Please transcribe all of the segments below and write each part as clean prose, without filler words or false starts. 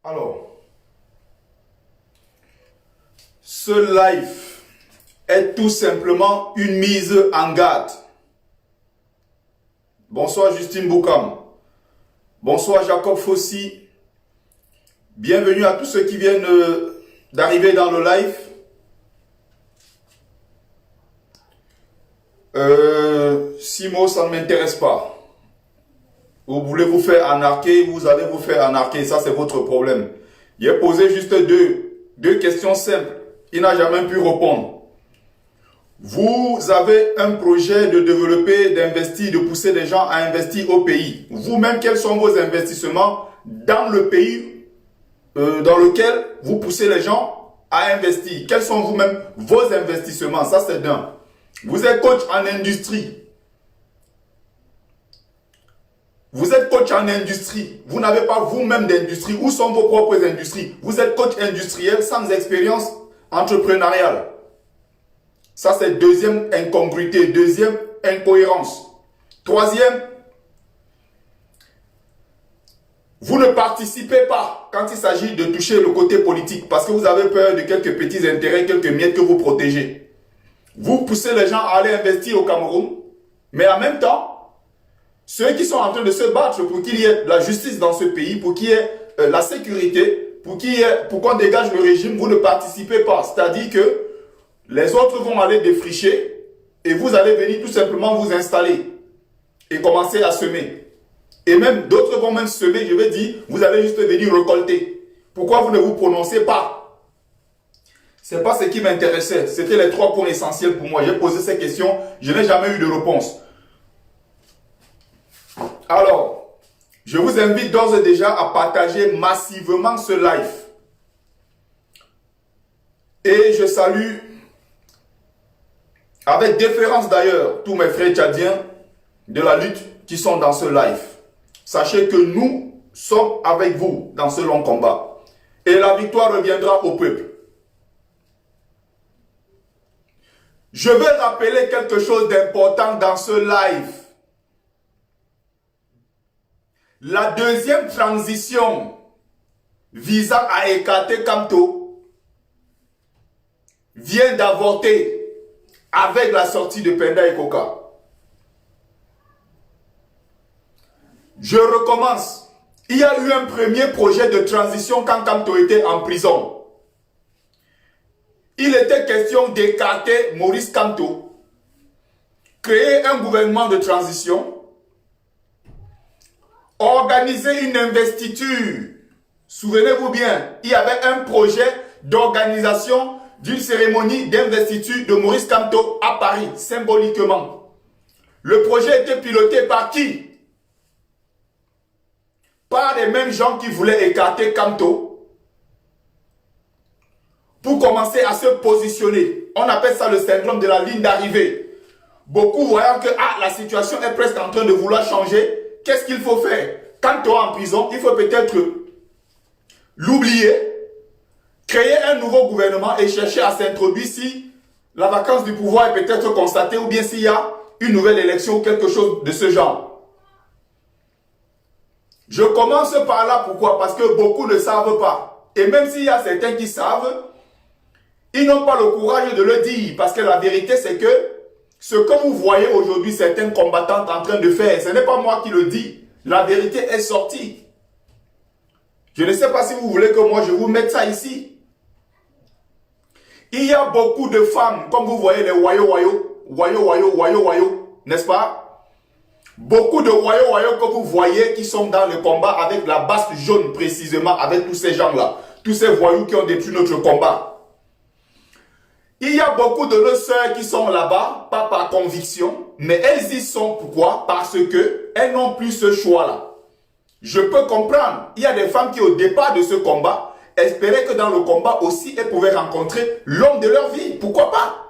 Alors, ce live est tout simplement une mise en garde. Bonsoir Justine Boukam. Bonsoir Jacob Fossi. Bienvenue à tous ceux qui viennent d'arriver dans le live. Simo, ça ne m'intéresse pas. Vous voulez vous faire anarquer, vous allez vous faire anarquer. Ça, c'est votre problème. J'ai posé juste deux questions simples. Il n'a jamais pu répondre. Vous avez un projet de développer, d'investir, de pousser les gens à investir au pays. Vous-même, quels sont vos investissements dans le pays dans lequel vous poussez les gens à investir? Quels sont vous-même vos investissements? Ça, c'est d'un. Vous êtes coach en industrie. Vous êtes coach en industrie. Vous n'avez pas vous-même d'industrie. Où sont vos propres industries? Vous êtes coach industriel sans expérience entrepreneuriale. Ça, c'est deuxième incongruité, deuxième incohérence. Troisième, vous ne participez pas quand il s'agit de toucher le côté politique parce que vous avez peur de quelques petits intérêts, quelques miettes que vous protégez. Vous poussez les gens à aller investir au Cameroun, mais en même temps, ceux qui sont en train de se battre pour qu'il y ait la justice dans ce pays, pour qu'il y ait la sécurité, pour qu'on dégage le régime, vous ne participez pas. C'est-à-dire que les autres vont aller défricher et vous allez venir tout simplement vous installer et commencer à semer. Et même d'autres vont même semer, je vais dire, vous allez juste venir récolter. Pourquoi vous ne vous prononcez pas? Ce n'est pas ce qui m'intéressait. C'était les trois points essentiels pour moi. J'ai posé ces questions, je n'ai jamais eu de réponse. Alors, je vous invite d'ores et déjà à partager massivement ce live. Et je salue, avec déférence d'ailleurs, tous mes frères tchadiens de la lutte qui sont dans ce live. Sachez que nous sommes avec vous dans ce long combat. Et la victoire reviendra au peuple. Je veux rappeler quelque chose d'important dans ce live. La deuxième transition visant à écarter Kamto vient d'avorter avec la sortie de Penda et Koka. Je recommence. Il y a eu un premier projet de transition quand Kamto était en prison. Il était question d'écarter Maurice Kamto, créer un gouvernement de transition, organiser une investiture. Souvenez-vous bien, il y avait un projet d'organisation d'une cérémonie d'investiture de Maurice Kamto à Paris, symboliquement. Le projet était piloté par qui? Par les mêmes gens qui voulaient écarter Kamto pour commencer à se positionner. On appelle ça le syndrome de la ligne d'arrivée. Beaucoup voyant que la situation est presque en train de vouloir changer. Qu'est-ce qu'il faut faire? Quand tu es en prison, il faut peut-être l'oublier, créer un nouveau gouvernement et chercher à s'introduire si la vacance du pouvoir est peut-être constatée ou bien s'il y a une nouvelle élection ou quelque chose de ce genre. Je commence par là, pourquoi? Parce que beaucoup ne savent pas. Et même s'il y a certains qui savent, ils n'ont pas le courage de le dire. Parce que la vérité, c'est que ce que vous voyez aujourd'hui, certains combattants en train de faire, ce n'est pas moi qui le dis. La vérité est sortie. Je ne sais pas si vous voulez que moi je vous mette ça ici. Il y a beaucoup de femmes, comme vous voyez les wayo, n'est-ce pas? Beaucoup de wayo que vous voyez qui sont dans le combat avec la basse jaune précisément, avec tous ces gens-là. Tous ces voyous qui ont détruit notre combat. Il y a beaucoup de nos sœurs qui sont là-bas, pas par conviction, mais elles y sont. Pourquoi? Parce qu'elles n'ont plus ce choix-là. Je peux comprendre. Il y a des femmes qui, au départ de ce combat, espéraient que dans le combat aussi, elles pouvaient rencontrer l'homme de leur vie. Pourquoi pas?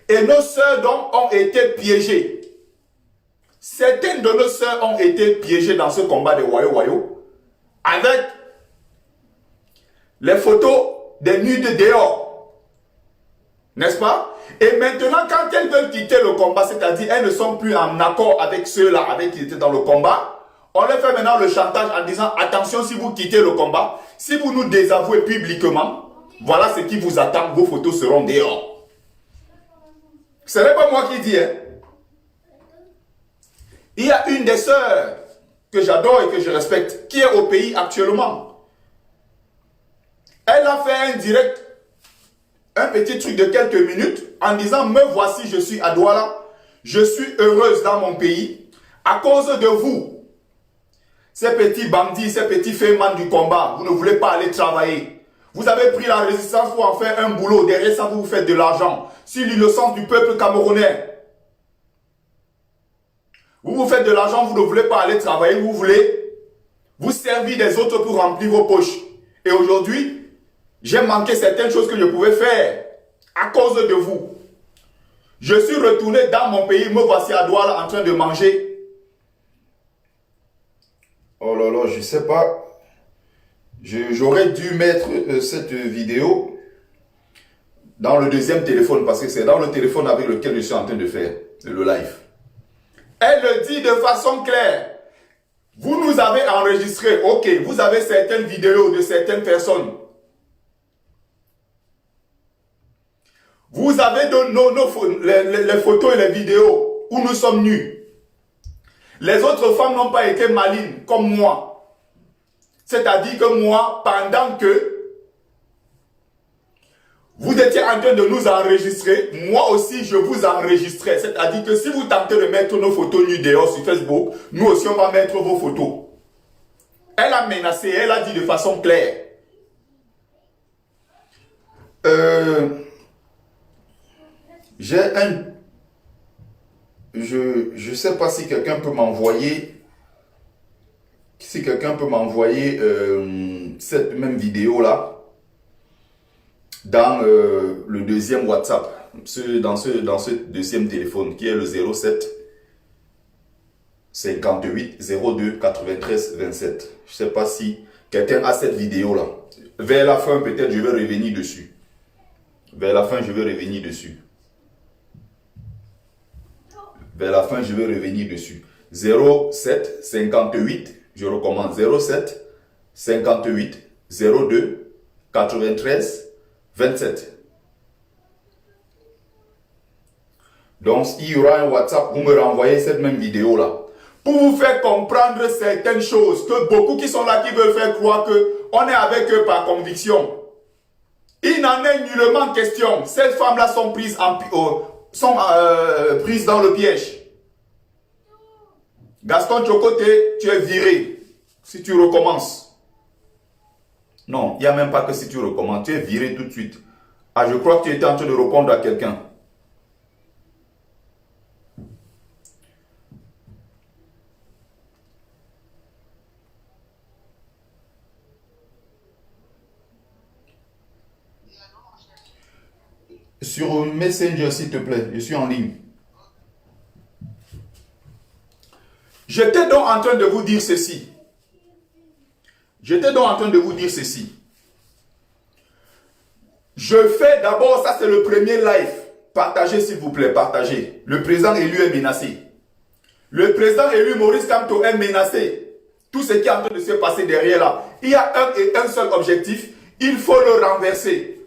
Et nos sœurs donc ont été piégées. Certaines de nos sœurs ont été piégées dans ce combat de wayo avec les photos des nudes dehors. N'est-ce pas? Et maintenant, quand elles veulent quitter le combat, c'est-à-dire elles ne sont plus en accord avec ceux-là, avec qui étaient dans le combat, On leur fait maintenant le chantage en disant attention, si vous quittez le combat, si vous nous désavouez publiquement, voilà ce qui vous attend, vos photos seront dehors. Ce n'est pas moi qui dis, hein. Il y a une des sœurs que j'adore et que je respecte, qui est au pays actuellement. Elle a fait un direct, un petit truc de quelques minutes, en disant, me voici, je suis à Douala, je suis heureuse dans mon pays, à cause de vous. Ces petits bandits, ces petits fémans du combat, vous ne voulez pas aller travailler. Vous avez pris la résistance pour en faire un boulot, derrière ça vous faites de l'argent, sur l'innocence du peuple camerounais. Vous vous faites de l'argent, vous ne voulez pas aller travailler, vous voulez vous servir des autres pour remplir vos poches. Et aujourd'hui, j'ai manqué certaines choses que je pouvais faire à cause de vous. Je suis retourné dans mon pays, me voici à Douala en train de manger. Oh là là, je ne sais pas. J'aurais dû mettre cette vidéo dans le deuxième téléphone parce que c'est dans le téléphone avec lequel je suis en train de faire le live. Elle le dit de façon claire. Vous nous avez enregistré, ok, vous avez certaines vidéos de certaines personnes. Vous avez les photos et les vidéos où nous sommes nus. Les autres femmes n'ont pas été malines comme moi. C'est-à-dire que moi, pendant que vous étiez en train de nous enregistrer, moi aussi je vous enregistrais. C'est-à-dire que si vous tentez de mettre nos photos nues dehors sur Facebook, nous aussi on va mettre vos photos. Elle a menacé, elle a dit de façon claire. J'ai un... Je ne sais pas si quelqu'un peut m'envoyer... Si quelqu'un peut m'envoyer cette même vidéo-là dans le deuxième WhatsApp, dans ce deuxième téléphone qui est le 07 58 02 93 27. Je ne sais pas si quelqu'un a cette vidéo-là. Vers la fin, peut-être, je vais revenir dessus. Vers la fin, je vais revenir dessus. Vers la fin, je vais revenir dessus. 07 58, je recommence. 07 58 02 93 27. Donc, il y aura un WhatsApp, vous me renvoyez cette même vidéo-là. Pour vous faire comprendre certaines choses, que beaucoup qui sont là, qui veulent faire croire qu'on est avec eux par conviction. Il n'en est nullement question. Ces femmes-là sont prises prises dans le piège. Gaston Tchokoté, tu es viré. Si tu recommences. Non, il n'y a même pas que si tu recommences. Tu es viré tout de suite. Ah, je crois que tu étais en train de répondre à quelqu'un. Sur Messenger, s'il te plaît. Je suis en ligne. J'étais donc en train de vous dire ceci. J'étais donc en train de vous dire ceci. Je fais d'abord, ça c'est le premier live. Partagez s'il vous plaît, partagez. Le président élu est menacé. Le président élu Maurice Kamto est menacé. Tout ce qui est en train de se passer derrière là. Il y a un et un seul objectif. Il faut le renverser.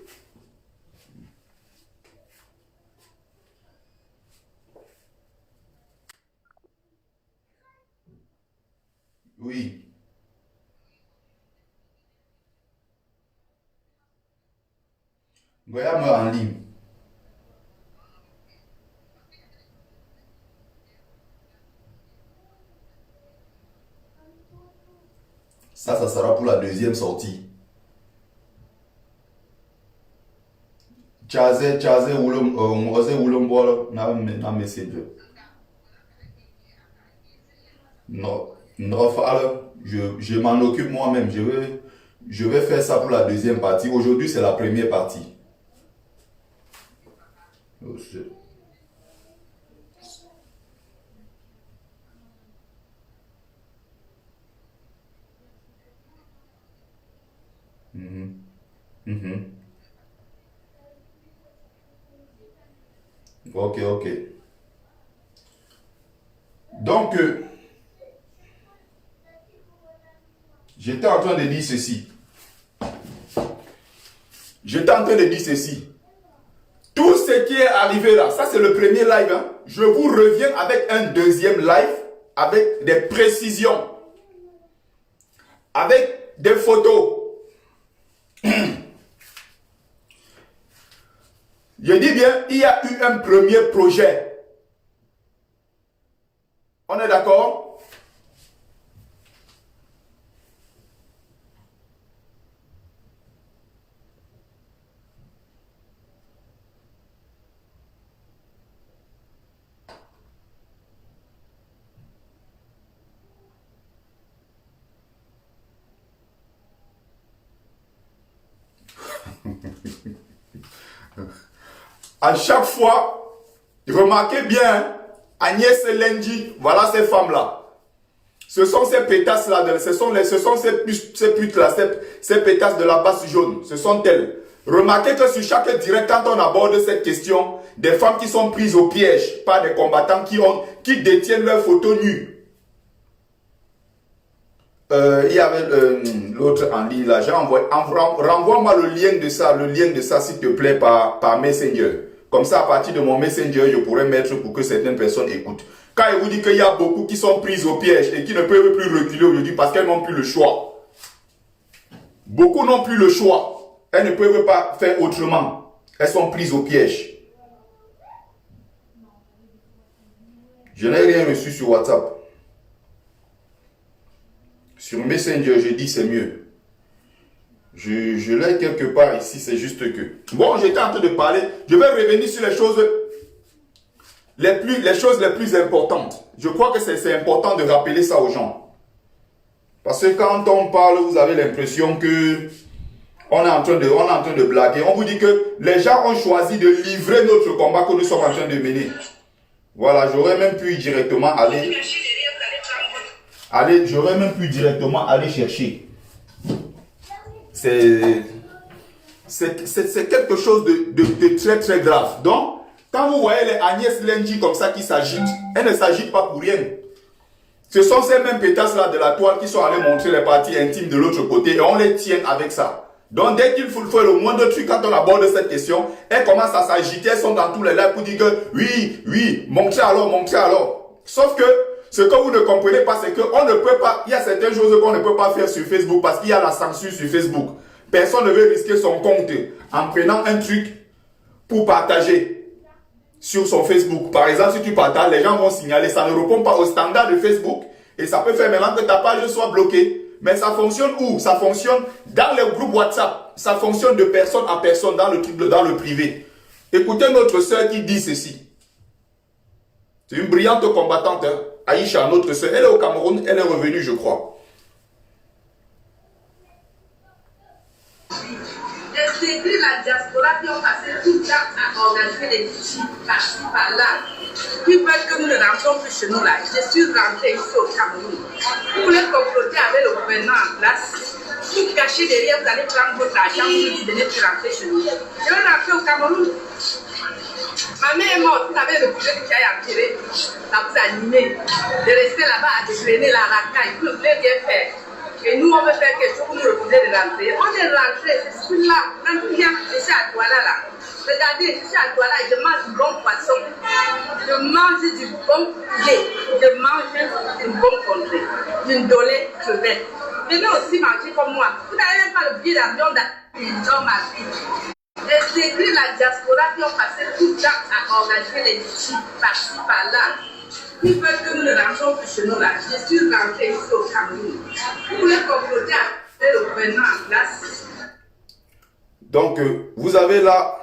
Oui. Goya meurt en ligne. Ça sera pour la deuxième sortie. Chaze ulumbola na messenger. Non, je m'en occupe moi-même. Je vais faire ça pour la deuxième partie. Aujourd'hui, c'est la première partie. Oh, shit. Mhm. Mhm. Ok, ok. Donc, J'étais en train de dire ceci. J'étais en train de dire ceci. Tout ce qui est arrivé là, ça c'est le premier live. Hein. Je vous reviens avec un deuxième live, avec des précisions, avec des photos. Je dis bien, il y a eu un premier projet. On est d'accord? À chaque fois, remarquez bien, Agnès Lenji, voilà ces femmes-là. Ce sont ces pétasses-là, ce sont ces putes-là, ces pétasses de la basse jaune. Ce sont elles. Remarquez que sur chaque direct, quand on aborde cette question, des femmes qui sont prises au piège par des combattants qui détiennent leurs photos nues. Il y avait l'autre en ligne là, j'ai envoyé, renvoie-moi le lien de ça s'il te plaît par Messenger. Comme ça, à partir de mon Messenger, je pourrais mettre pour que certaines personnes écoutent. Quand il vous dit qu'il y a beaucoup qui sont prises au piège et qui ne peuvent plus reculer aujourd'hui parce qu'elles n'ont plus le choix. Beaucoup n'ont plus le choix. Elles ne peuvent pas faire autrement. Elles sont prises au piège. Je n'ai rien reçu sur WhatsApp. Sur Messenger, je dis c'est mieux. Je l'ai quelque part ici, c'est juste que... Bon, j'étais en train de parler. Je vais revenir sur les choses les plus importantes. Je crois que c'est important de rappeler ça aux gens. Parce que quand on parle, vous avez l'impression que on est en train de blaguer. On vous dit que les gens ont choisi de livrer notre combat que nous sommes en train de mener. Voilà, j'aurais même pu directement aller chercher. C'est quelque chose de très très grave. Donc, quand vous voyez les Agnès Lenji comme ça qui s'agitent, elles ne s'agitent pas pour rien. Ce sont ces mêmes pétasses-là de la toile qui sont allées montrer les parties intimes de l'autre côté et on les tient avec ça. Donc, dès qu'il faut faire le moindre truc, quand on aborde cette question, elles commencent à s'agiter, elles sont dans tous les lives pour dire que oui, montrez alors. Sauf que ce que vous ne comprenez pas, c'est qu'on ne peut pas, il y a certaines choses qu'on ne peut pas faire sur Facebook parce qu'il y a la censure sur Facebook. Personne ne veut risquer son compte en prenant un truc pour partager sur son Facebook. Par exemple, si tu partages, les gens vont signaler, ça ne répond pas au standard de Facebook et ça peut faire maintenant que ta page soit bloquée. Mais ça fonctionne où? Ça fonctionne dans les groupes WhatsApp. Ça fonctionne de personne à personne dans le privé. Écoutez notre soeur qui dit ceci. C'est une brillante combattante, hein? Aïcha, notre soeur. Elle est au Cameroun, elle est revenue, je crois. C'est la diaspora qui ont passé tout le temps à organiser des petits par-ci, par-là. Qui veulent que nous ne rentrons plus chez nous là. Je suis rentrée ici au Cameroun. Vous voulez comploter avec le gouvernement en place. Vous cachez derrière, vous allez prendre votre argent, vous ne venez plus rentrer chez nous. Je vais rentrer au Cameroun. Ma mère est morte, vous avez refusé que tu ailles enterrer. Ça vous a animé de rester là-bas à dégrainer la racaille. Vous ne voulez rien faire. Et nous, on veut faire quelque chose, vous nous refusez de rentrer. On est rentré, je suis là. Quand tu viens, je suis à Douala là. Regardez, je suis à Douala et je mange du bon poisson. Je mange du bon poulet. Je mange une bonne contrée. Une dolée crevette. Venez aussi manger comme moi. Vous n'avez même pas le billet d'avion dans ma vie. C'est écrit la diaspora qui ont passé tout le temps à organiser les petits par-ci, par-là. Ils veulent que nous ne rentrons plus chez nous là. Je suis rentrée ici au Cameroun. Vous voulez comploter avec le gouvernement en place. Donc, vous avez là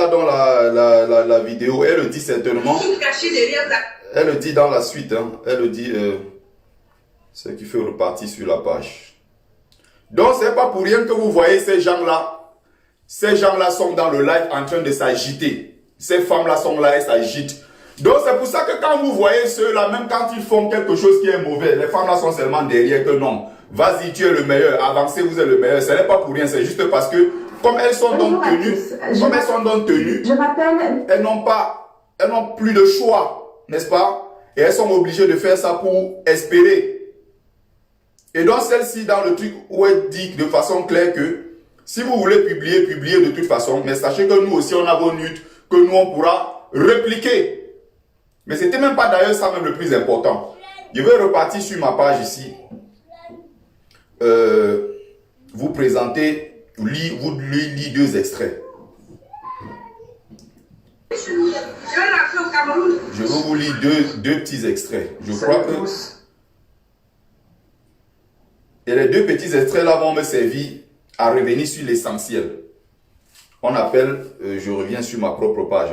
dans la vidéo, elle le dit certainement. Vous cachez derrière la... Elle le dit dans la suite, hein. Elle le dit, ce qui fait repartir sur la page. Donc, c'est pas pour rien que vous voyez ces gens-là. Ces gens-là sont dans le live en train de s'agiter. Ces femmes-là sont là, elles s'agitent. Donc, c'est pour ça que quand vous voyez ceux-là, même quand ils font quelque chose qui est mauvais, les femmes-là sont seulement derrière que non. Vas-y, tu es le meilleur. Avancez, vous êtes le meilleur. Ce n'est pas pour rien, c'est juste parce que, comme elles sont donc tenues, elles n'ont plus de choix, n'est-ce pas? Et elles sont obligées de faire ça pour espérer Et donc celle-ci, dans le truc où elle dit de façon claire que si vous voulez publier, publiez de toute façon. Mais sachez que nous aussi, on a vos nudes, que nous, on pourra répliquer. Mais c'était même pas d'ailleurs ça même le plus important. Je vais repartir sur ma page ici. Vous présenter, vous lire deux extraits. Je vais vous lire deux petits extraits. Je crois que... Et les deux petits extraits là vont me servir à revenir sur l'essentiel. On appelle, je reviens sur ma propre page.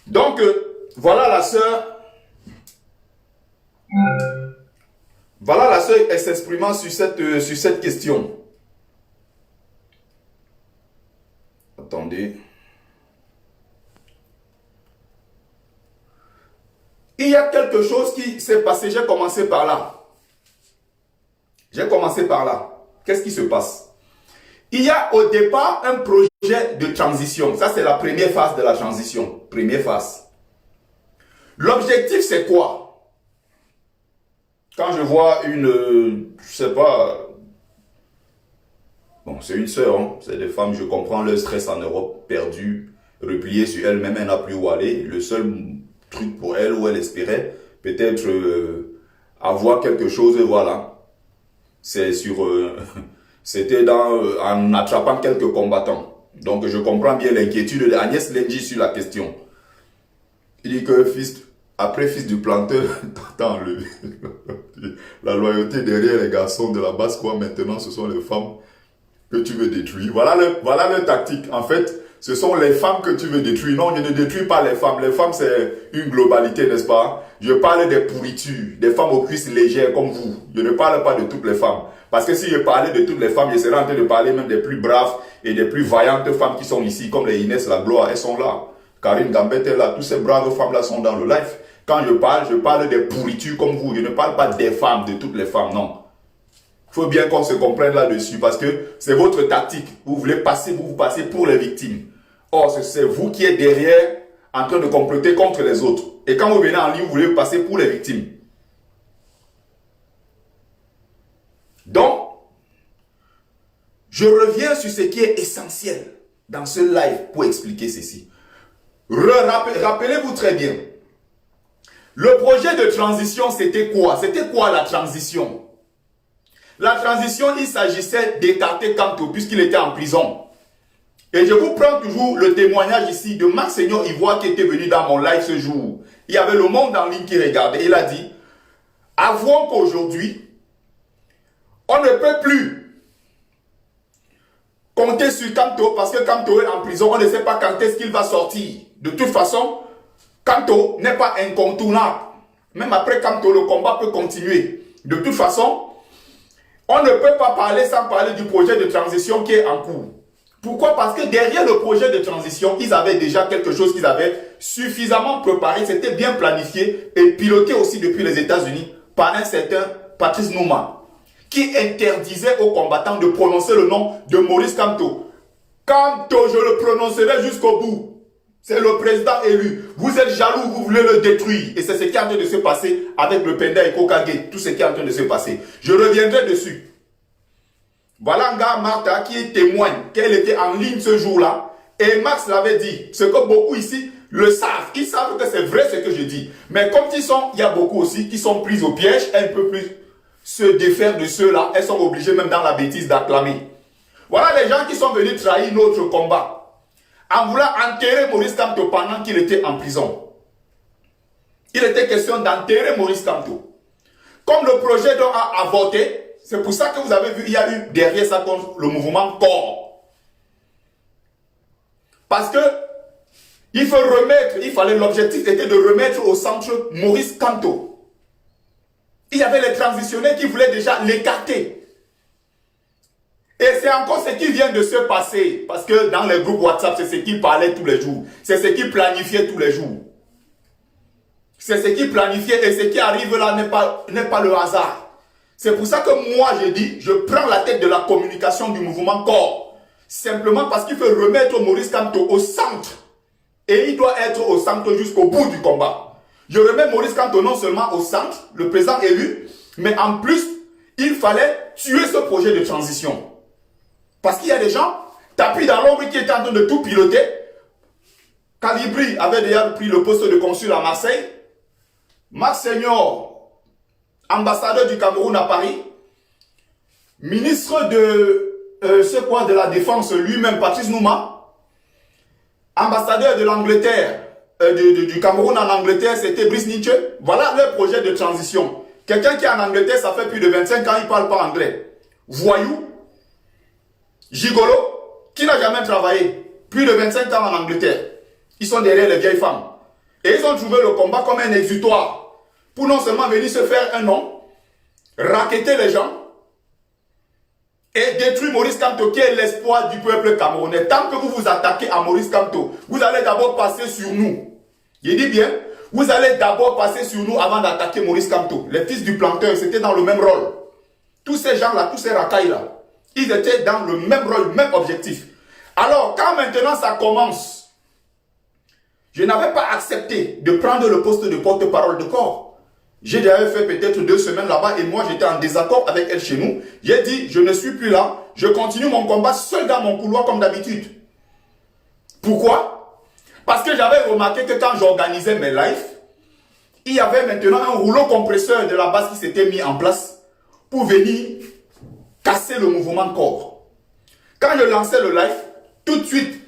Donc, voilà la sœur. Voilà la sœur s'exprimant sur cette question. Attendez. Il y a quelque chose qui s'est passé. J'ai commencé par là. Qu'est-ce qui se passe? Il y a au départ un projet de transition. Ça, c'est la première phase de la transition. Première phase. L'objectif, c'est quoi? Quand je vois une... je sais pas... Bon, c'est une sœur. Hein, c'est des femmes, je comprends leur stress en Europe, perdues, repliées sur elle-même, elle n'a plus où aller. Le seul truc pour elle, où elle espérait, peut-être avoir quelque chose, voilà. C'est sur... c'était en attrapant quelques combattants. Donc je comprends bien l'inquiétude d'Agnès Lengi sur la question. Il dit que après fils du planteur, attends, la loyauté derrière les garçons de la base, quoi, maintenant ce sont les femmes que tu veux détruire. Voilà leur tactique. En fait, ce sont les femmes que tu veux détruire. Non, je ne détruis pas les femmes. Les femmes, c'est une globalité, n'est-ce pas? Je parle des pourritures, des femmes aux cuisses légères comme vous. Je ne parle pas de toutes les femmes. Parce que si je parlais de toutes les femmes, je serais en train de parler même des plus braves et des plus vaillantes femmes qui sont ici, comme les Inès, la Gloire, elles sont là. Karine Gambette est là. Toutes ces braves femmes-là sont dans le live. Quand je parle des pourritures comme vous. Je ne parle pas des femmes, de toutes les femmes, non. Il faut bien qu'on se comprenne là-dessus parce que c'est votre tactique. Vous voulez passer, vous passez pour les victimes. Or, c'est vous qui êtes derrière en train de comploter contre les autres. Et quand vous venez en ligne, vous voulez passer pour les victimes. Donc, je reviens sur ce qui est essentiel dans ce live pour expliquer ceci. Rappelez-vous très bien. Le projet de transition, c'était quoi? C'était quoi la transition? La transition, il s'agissait d'écarter Kanto puisqu'il était en prison. Et je vous prends toujours le témoignage ici de Marc Seigneur Ivoire qui était venu dans mon live ce jour. Il y avait le monde en ligne qui regardait. Il a dit, avouons qu'aujourd'hui, on ne peut plus compter sur Kanto parce que Kanto est en prison. On ne sait pas quand est-ce qu'il va sortir. De toute façon, Kanto n'est pas incontournable. Même après Kanto, le combat peut continuer. De toute façon, on ne peut pas parler sans parler du projet de transition qui est en cours. Pourquoi? Parce que derrière le projet de transition, ils avaient déjà quelque chose qu'ils avaient suffisamment préparé. C'était bien planifié et piloté aussi depuis les États-Unis par un certain Patrice Nouma, qui interdisait aux combattants de prononcer le nom de Maurice Kamto. Kamto, je le prononcerai jusqu'au bout. C'est le président élu. Vous êtes jaloux, vous voulez le détruire. Et c'est ce qui est en train de se passer avec le Penda et Kokage. Tout ce qui est en train de se passer. Je reviendrai dessus. Voilà un gars, Martha, qui témoigne qu'elle était en ligne ce jour-là. Et Max l'avait dit. Ce que beaucoup ici le savent. Ils savent que c'est vrai ce que je dis. Mais comme il y a beaucoup aussi qui sont pris au piège, elles ne peuvent plus se défaire de ceux-là. Elles sont obligées même dans la bêtise d'acclamer. Voilà les gens qui sont venus trahir notre combat. En voulant enterrer Maurice Kamto pendant qu'il était en prison. Il était question d'enterrer Maurice Kamto. Comme le projet dont a voté, c'est pour ça que vous avez vu, il y a eu derrière ça le mouvement corps. Parce que l'objectif était de remettre au centre Maurice Kamto. Il y avait les transitionnels qui voulaient déjà l'écarter. Et c'est encore ce qui vient de se passer. Parce que dans les groupes WhatsApp, c'est ce qu'ils parlaient tous les jours. C'est ce qu'ils planifiaient tous les jours. C'est ce qu'ils planifiaient et ce qui arrive là n'est pas le hasard. C'est pour ça que moi, j'ai dit, je prends la tête de la communication du mouvement corps. Simplement parce qu'il faut remettre Maurice Kamto au centre. Et il doit être au centre jusqu'au bout du combat. Je remets Maurice Kamto non seulement au centre, le président élu, mais en plus, il fallait tuer ce projet de transition. Parce qu'il y a des gens, tapis dans l'ombre qui étaient en train de tout piloter. Calibri avait déjà pris le poste de consul à Marseille. Max Seigneur, ambassadeur du Cameroun à Paris. Ministre de la Défense lui-même, Patrice Nouma. Ambassadeur de l'Angleterre, du Cameroun en Angleterre, c'était Brice Nietzsche. Voilà le projet de transition. Quelqu'un qui est en Angleterre, ça fait plus de 25 ans, il ne parle pas anglais. Voyou, gigolo, qui n'a jamais travaillé. Plus de 25 ans en Angleterre. Ils sont derrière les vieilles femmes. Et ils ont trouvé le combat comme un exutoire. Pour non seulement venir se faire un nom, racketter les gens, et détruire Maurice Kamto, qui est l'espoir du peuple camerounais. Tant que vous vous attaquez à Maurice Kamto, vous allez d'abord passer sur nous. Je dis bien, vous allez d'abord passer sur nous avant d'attaquer Maurice Kamto. Les fils du planteur, c'était dans le même rôle. Tous ces gens-là, tous ces racailles-là, ils étaient dans le même rôle, le même objectif. Alors, quand maintenant ça commence, je n'avais pas accepté de prendre le poste de porte-parole de corps. J'ai déjà fait peut-être 2 semaines là-bas et moi j'étais en désaccord avec elle chez nous. J'ai dit, je ne suis plus là, je continue mon combat seul dans mon couloir comme d'habitude. Pourquoi? Parce que j'avais remarqué que quand j'organisais mes lives, il y avait maintenant un rouleau compresseur de la base qui s'était mis en place pour venir casser le mouvement corps. Quand je lançais le live, tout de suite,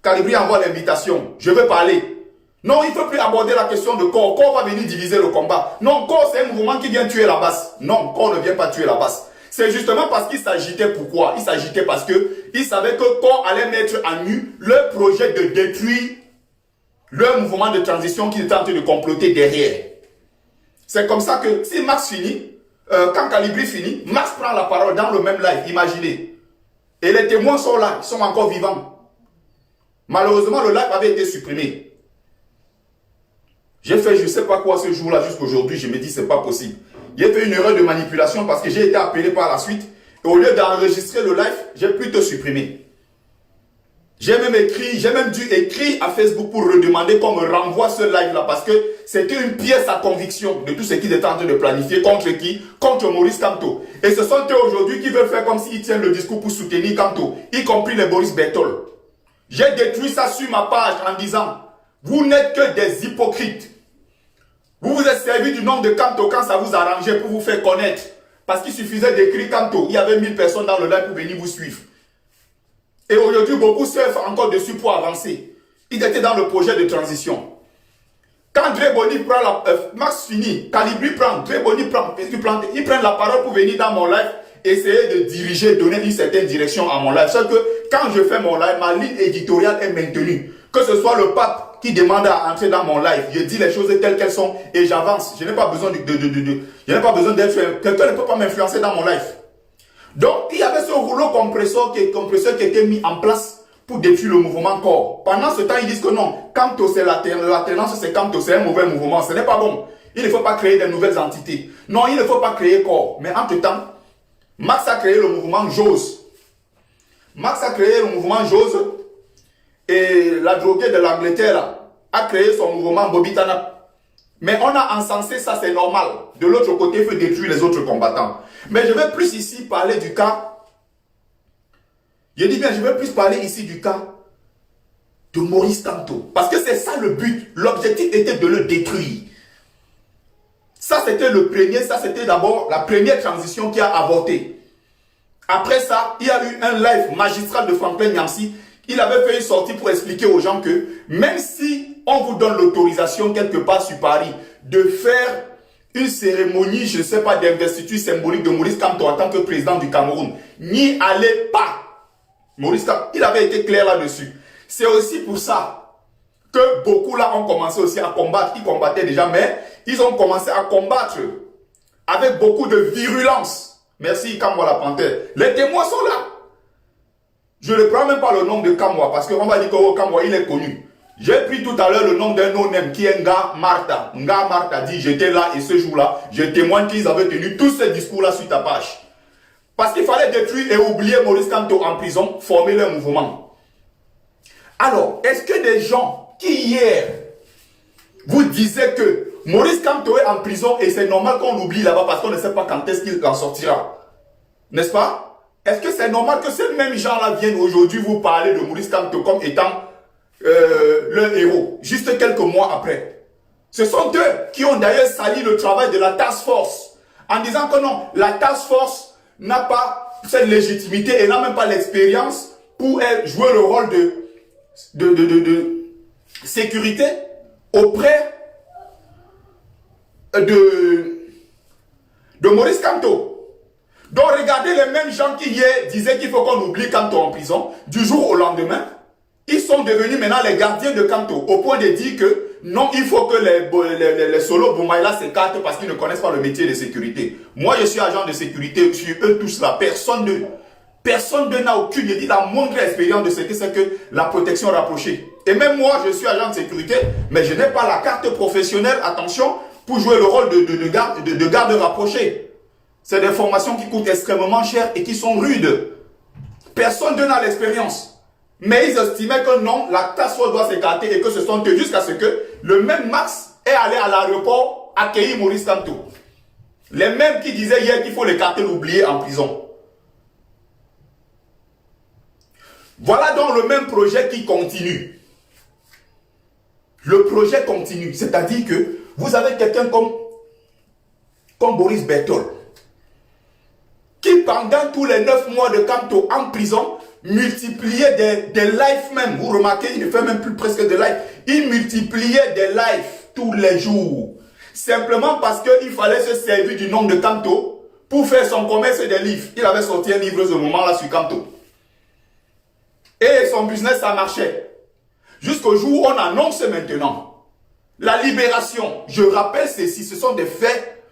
Calibri envoie l'invitation. Je veux parler. Non, il ne faut plus aborder la question de corps. Corps va venir diviser le combat. Non, corps, c'est un mouvement qui vient tuer la base. Non, corps ne vient pas tuer la base. C'est justement parce qu'il s'agitait. Pourquoi? Il s'agitait parce qu'il savait que corps allait mettre en nu le projet de détruire le mouvement de transition qu'il était en train de comploter derrière. C'est comme ça que si Max finit, quand Calibri finit, Max prend la parole dans le même live, imaginez. Et les témoins sont là, ils sont encore vivants. Malheureusement, le live avait été supprimé. J'ai fait je ne sais pas quoi ce jour-là jusqu'aujourd'hui, je me dis c'est pas possible. J'ai fait une erreur de manipulation parce que j'ai été appelé par la suite. Et au lieu d'enregistrer le live, j'ai plutôt supprimé. J'ai même dû écrire à Facebook pour redemander qu'on me renvoie ce live-là parce que c'était une pièce à conviction de tout ce qu'ils étaient en train de planifier. Contre qui? Contre Maurice Kamto. Et ce sont eux aujourd'hui qui veulent faire comme s'ils tiennent le discours pour soutenir Kamto, y compris les Boris Bertol. J'ai détruit ça sur ma page en disant, vous n'êtes que des hypocrites. Vous vous êtes servi du nom de Kamto quand ça vous arrangeait pour vous faire connaître. Parce qu'il suffisait d'écrire Kamto. Il y avait 1000 personnes dans le live pour venir vous suivre. Et aujourd'hui, beaucoup surfent encore dessus pour avancer. Ils étaient dans le projet de transition. Quand Dre Boni prend la... Max finit, Calibri prend, Dre Boni prend, ils prennent la parole pour venir dans mon live, essayer de diriger, donner une certaine direction à mon live. Sauf que quand je fais mon live, ma ligne éditoriale est maintenue. Que ce soit le pape qui demande à entrer dans mon live, je dis les choses telles qu'elles sont et j'avance. Je n'ai pas besoin je n'ai pas besoin d'être... Quelqu'un ne peut pas m'influencer dans mon live. Donc, il y avait ce rouleau compresseur qui était mis en place pour détruire le mouvement corps. Pendant ce temps, ils disent que non, Kamto c'est l'alternance, c'est Kamto, c'est un mauvais mouvement. Ce n'est pas bon. Il ne faut pas créer de nouvelles entités. Non, il ne faut pas créer corps. Mais entre-temps, Max a créé le mouvement JOS. Max a créé le mouvement JOS et la droguée de l'Angleterre a créé son mouvement Bobitana. Mais on a encensé ça, c'est normal. De l'autre côté, il faut détruire les autres combattants. Mais je vais plus ici parler du cas. Je dis bien, je vais plus parler ici du cas de Maurice Kamto. Parce que c'est ça le but. L'objectif était de le détruire. Ça, c'était le premier. Ça, c'était d'abord la première transition qui a avorté. Après ça, il y a eu un live magistral de Franklin Nyamsi. Il avait fait une sortie pour expliquer aux gens que même si on vous donne l'autorisation quelque part sur Paris de faire une cérémonie, je ne sais pas, d'investiture symbolique de Maurice Kamto en tant que président du Cameroun, n'y allez pas. Maurice Kamto, il avait été clair là-dessus. C'est aussi pour ça que beaucoup là ont commencé aussi à combattre. Ils combattaient déjà, mais ils ont commencé à combattre avec beaucoup de virulence. Merci Kamwa la Panthère. Les témoins sont là. Je ne prends même pas le nom de Kamwa parce qu'on va dire que oh, Kamwa il est connu. J'ai pris tout à l'heure le nom d'un no-name qui est Nga Martha. Nga Martha dit j'étais là et ce jour-là, je témoigne qu'ils avaient tenu tous ces discours-là sur ta page. Parce qu'il fallait détruire et oublier Maurice Kamto en prison, former leur mouvement. Alors, est-ce que des gens qui hier vous disaient que Maurice Kamto est en prison et c'est normal qu'on l'oublie là-bas parce qu'on ne sait pas quand est-ce qu'il en sortira. N'est-ce pas? Est-ce que c'est normal que ces mêmes gens-là viennent aujourd'hui vous parler de Maurice Kamto comme étant leur héros, juste quelques mois après? Ce sont eux qui ont d'ailleurs sali le travail de la task force en disant que non, la task force n'a pas cette légitimité et n'a même pas l'expérience pour jouer le rôle de sécurité auprès de Maurice Kamto. Donc regardez les mêmes gens qui hier disaient qu'il faut qu'on oublie Kamto en prison, du jour au lendemain, ils sont devenus maintenant les gardiens de Kamto, au point de dire que non, il faut que les solos Boumaïla s'écartent parce qu'ils ne connaissent pas le métier de sécurité. Moi, je suis agent de sécurité, sur eux tous là, personne d'eux n'a aucune idée, la moindre expérience de ce que c'est que la protection rapprochée. Et même moi, je suis agent de sécurité, mais je n'ai pas la carte professionnelle, attention, pour jouer le rôle de garde rapproché. C'est des formations qui coûtent extrêmement cher et qui sont rudes. Personne d'eux n'a l'expérience. Mais ils estimaient que non, la task force doit s'écarter et que ce sont eux jusqu'à ce que le même Max est allé à l'aéroport accueillir Maurice Kamto. Les mêmes qui disaient hier qu'il faut l'écarter, l'oublier en prison. Voilà donc le même projet qui continue. Le projet continue, c'est-à-dire que vous avez quelqu'un comme Boris Berthold, qui pendant tous les 9 mois de Kamto en prison, multipliait des lives même. Vous remarquez, il ne fait même plus presque de lives. Il multipliait des lives tous les jours. Simplement parce qu'il fallait se servir du nom de Kamto pour faire son commerce des livres. Il avait sorti un livre ce moment-là sur Kamto. Et son business, ça marchait. Jusqu'au jour où on annonce maintenant la libération. Je rappelle ceci, ce sont des faits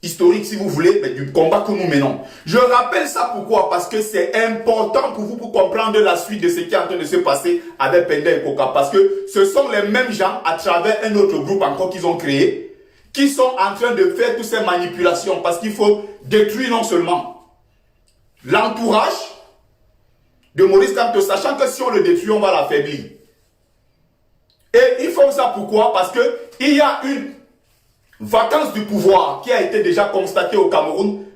historique si vous voulez, mais du combat que nous menons. Je rappelle ça pourquoi? Parce que c'est important pour vous pour comprendre la suite de ce qui est en train de se passer avec Penda et Koka. Parce que ce sont les mêmes gens à travers un autre groupe encore qu'ils ont créé, qui sont en train de faire toutes ces manipulations. Parce qu'il faut détruire non seulement l'entourage de Maurice Kamto, sachant que si on le détruit, on va l'affaiblir. Et ils font ça pourquoi? Parce que il y a une vacance du pouvoir qui a été déjà constatée au Cameroun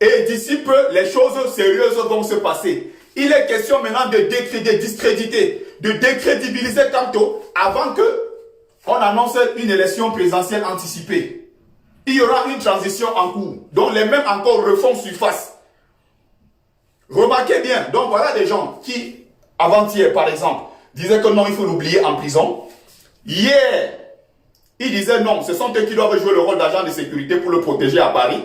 et d'ici peu, les choses sérieuses vont se passer. Il est question maintenant de discréditer, de décrédibiliser Kamto avant que on annonce une élection présidentielle anticipée. Il y aura une transition en cours, donc les mêmes encore refont surface. Remarquez bien, donc voilà des gens qui, avant-hier par exemple, disaient que non, il faut l'oublier en prison. Hier, ils disaient non, ce sont eux qui doivent jouer le rôle d'agent de sécurité pour le protéger à Paris.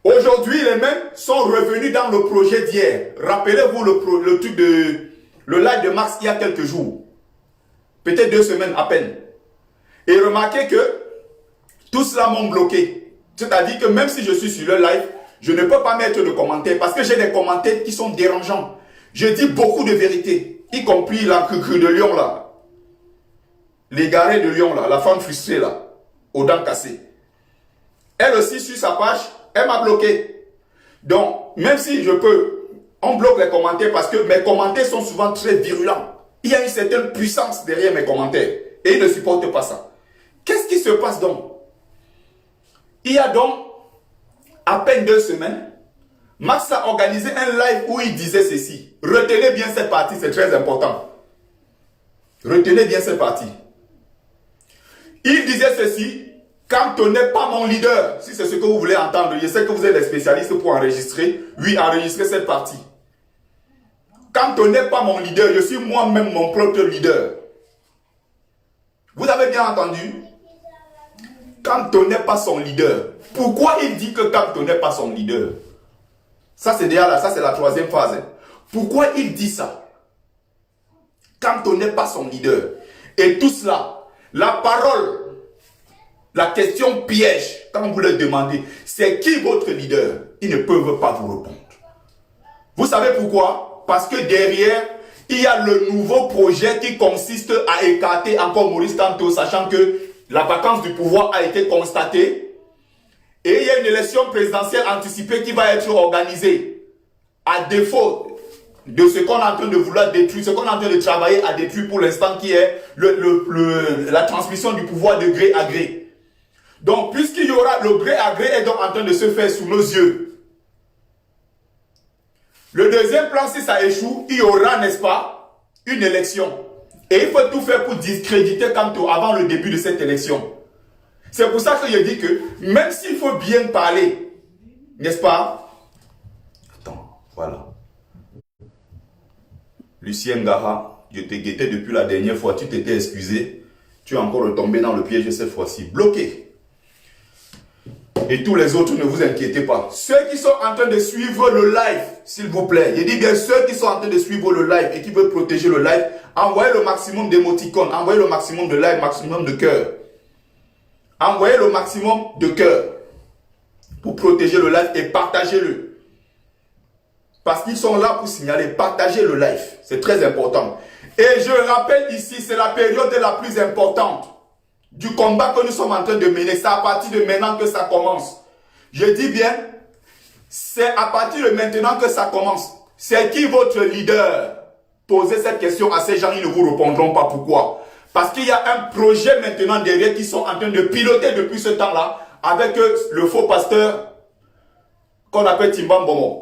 Aujourd'hui, les mêmes sont revenus dans le projet d'hier. Rappelez-vous le truc le live de Max il y a quelques jours. Peut-être 2 semaines à peine. Et remarquez que tout cela m'ont bloqué. C'est-à-dire que même si je suis sur le live, je ne peux pas mettre de commentaires parce que j'ai des commentaires qui sont dérangeants. Je dis beaucoup de vérités, y compris la cru de Lyon là. L'égaré de Lyon là, la femme frustrée là, aux dents cassées. Elle aussi sur sa page, elle m'a bloqué. Donc, même si je peux, on bloque les commentaires parce que mes commentaires sont souvent très virulents. Il y a une certaine puissance derrière mes commentaires. Et ils ne supportent pas ça. Qu'est-ce qui se passe donc? Il y a donc à peine 2 semaines, Max a organisé un live où il disait ceci. Retenez bien cette partie, c'est très important. Retenez bien cette partie. Il disait ceci, Kamto n'est pas mon leader. Si c'est ce que vous voulez entendre, je sais que vous êtes les spécialistes pour enregistrer. Oui, enregistrer cette partie. Kamto n'est pas mon leader, je suis moi-même mon propre leader. Vous avez bien entendu? Kamto n'est pas son leader. Pourquoi il dit que Kamto n'est pas son leader? Ça c'est déjà là, ça c'est la 3e phase. Pourquoi il dit ça? Kamto n'est pas son leader. Et tout cela, la parole, la question piège, quand vous leur demandez, c'est qui votre leader? Ils ne peuvent pas vous répondre. Vous savez pourquoi? Parce que derrière, il y a le nouveau projet qui consiste à écarter encore Maurice Kamto, sachant que la vacance du pouvoir a été constatée. Et il y a une élection présidentielle anticipée qui va être organisée. À défaut de ce qu'on est en train de vouloir détruire, ce qu'on est en train de travailler à détruire pour l'instant, qui est la transmission du pouvoir de gré à gré. Donc, puisqu'il y aura le gré à gré est donc en train de se faire sous nos yeux. Le deuxième plan, si ça échoue, il y aura, n'est-ce pas, une élection. Et il faut tout faire pour discréditer Kamto avant le début de cette élection. C'est pour ça que je dis que, même s'il faut bien parler, n'est-ce pas? Attends, voilà. Lucien Gaha, je te guettais depuis la dernière fois, tu t'étais excusé. Tu es encore retombé dans le piège cette fois-ci. Bloqué. Et tous les autres, ne vous inquiétez pas. Ceux qui sont en train de suivre le live, s'il vous plaît. Je dis bien ceux qui sont en train de suivre le live et qui veulent protéger le live, envoyez le maximum d'émoticônes, envoyez le maximum de likes, maximum de cœur. Envoyez le maximum de cœur pour protéger le live et partagez-le. Parce qu'ils sont là pour signaler, partagez le live. C'est très important. Et je rappelle ici, c'est la période la plus importante du combat que nous sommes en train de mener. C'est à partir de maintenant que ça commence. Je dis bien, c'est à partir de maintenant que ça commence. C'est qui votre leader? Posez cette question à ces gens, ils ne vous répondront pas. Pourquoi? Parce qu'il y a un projet maintenant derrière qui sont en train de piloter depuis ce temps-là avec le faux pasteur qu'on appelle Timbam Bomo.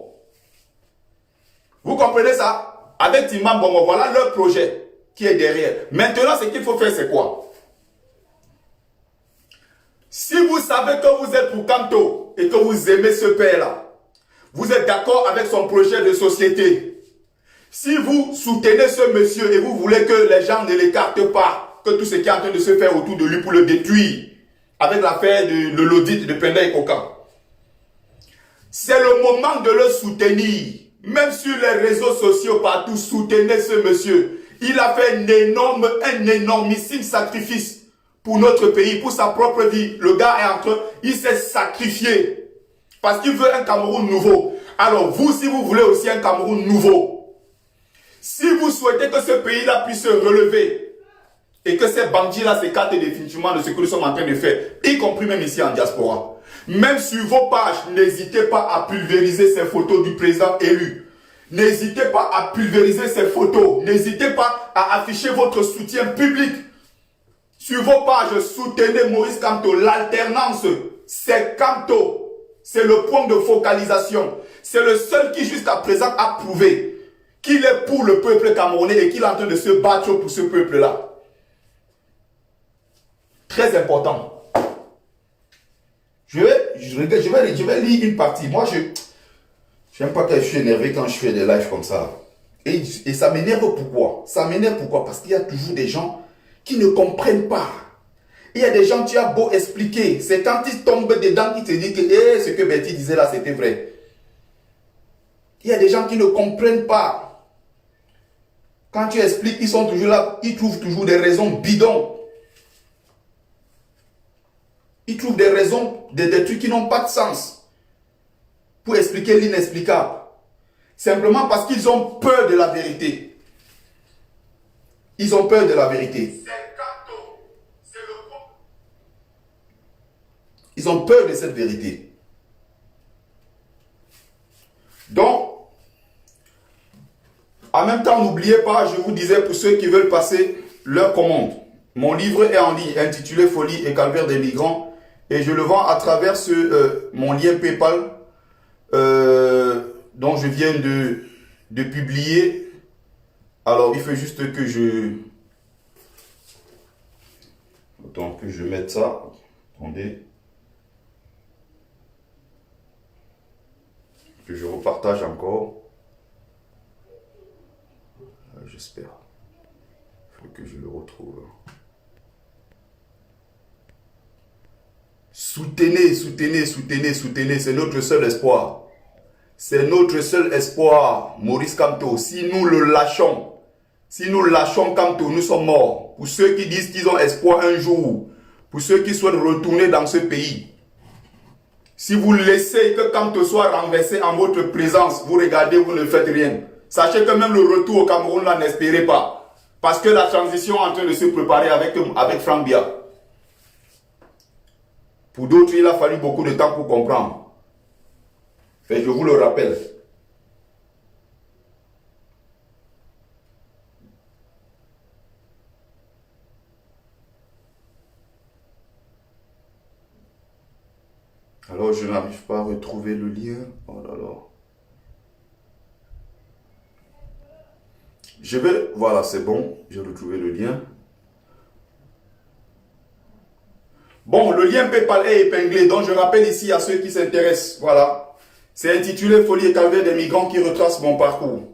Vous comprenez ça? Avec Timbam Bomo, voilà leur projet qui est derrière. Maintenant, ce qu'il faut faire, c'est quoi? Si vous savez que vous êtes pour Kamto et que vous aimez ce père-là, vous êtes d'accord avec son projet de société. Si vous soutenez ce monsieur et vous voulez que les gens ne l'écartent pas, que tout ce qui est en train de se faire autour de lui pour le détruire, avec l'affaire de l'audit de Penda et Koka, c'est le moment de le soutenir. Même sur les réseaux sociaux, partout, soutenez ce monsieur. Il a fait un énormissime sacrifice pour notre pays, pour sa propre vie. Le gars est en train, il s'est sacrifié parce qu'il veut un Cameroun nouveau. Alors vous, si vous voulez aussi un Cameroun nouveau, si vous souhaitez que ce pays-là puisse se relever et que ces bandits-là s'écartent définitivement de ce que nous sommes en train de faire, y compris même ici en diaspora, même sur vos pages, n'hésitez pas à pulvériser ces photos du président élu. N'hésitez pas à pulvériser ces photos. N'hésitez pas à afficher votre soutien public. Sur vos pages, soutenez Maurice Kamto. L'alternance, c'est Kamto. C'est le point de focalisation. C'est le seul qui jusqu'à présent a prouvé qu'il est pour le peuple camerounais et qu'il est en train de se battre pour ce peuple-là. Très important. Je vais lire une partie. Moi, je n'aime pas quand je suis énervé quand je fais des lives comme ça. Et ça m'énerve pourquoi? Ça m'énerve pourquoi? Parce qu'il y a toujours des gens qui ne comprennent pas. Il y a des gens, tu as beau expliquer, c'est quand ils tombent dedans qu'ils te disent que ce que Betty disait là, c'était vrai. Il y a des gens qui ne comprennent pas. Quand tu expliques, ils sont toujours là, ils trouvent toujours des raisons bidons. Ils trouvent des raisons, des trucs qui n'ont pas de sens pour expliquer l'inexplicable. Simplement parce qu'ils ont peur de la vérité. Ils ont peur de la vérité. Ils ont peur de cette vérité. Donc, en même temps, n'oubliez pas, je vous disais pour ceux qui veulent passer leur commande. Mon livre est en ligne intitulé Folie et calvaire des migrants. Et je le vends à travers mon lien PayPal dont je viens de publier. Alors, il faut juste que je... Attends, que je mette ça. Attendez. Que je repartage encore. J'espère. Il faut que je le retrouve. Soutenez, soutenez, soutenez, soutenez. C'est notre seul espoir. C'est notre seul espoir, Maurice Kamto. Si nous le lâchons, Kamto, nous sommes morts. Pour ceux qui disent qu'ils ont espoir un jour, pour ceux qui souhaitent retourner dans ce pays, si vous laissez que Kamto soit renversé en votre présence, vous regardez, vous ne faites rien. Sachez que même le retour au Cameroun, là, n'espérez pas. Parce que la transition est en train de se préparer avec Frank Biya. Pour d'autres, il a fallu beaucoup de temps pour comprendre. Et je vous le rappelle. Alors, je n'arrive pas à retrouver le lien. Oh là là. Je vais... Voilà, c'est bon. J'ai retrouvé le lien. Bon, le lien PayPal est épinglé. Donc, je rappelle ici à ceux qui s'intéressent. Voilà. C'est intitulé Folie et calvaire des migrants qui retracent mon parcours.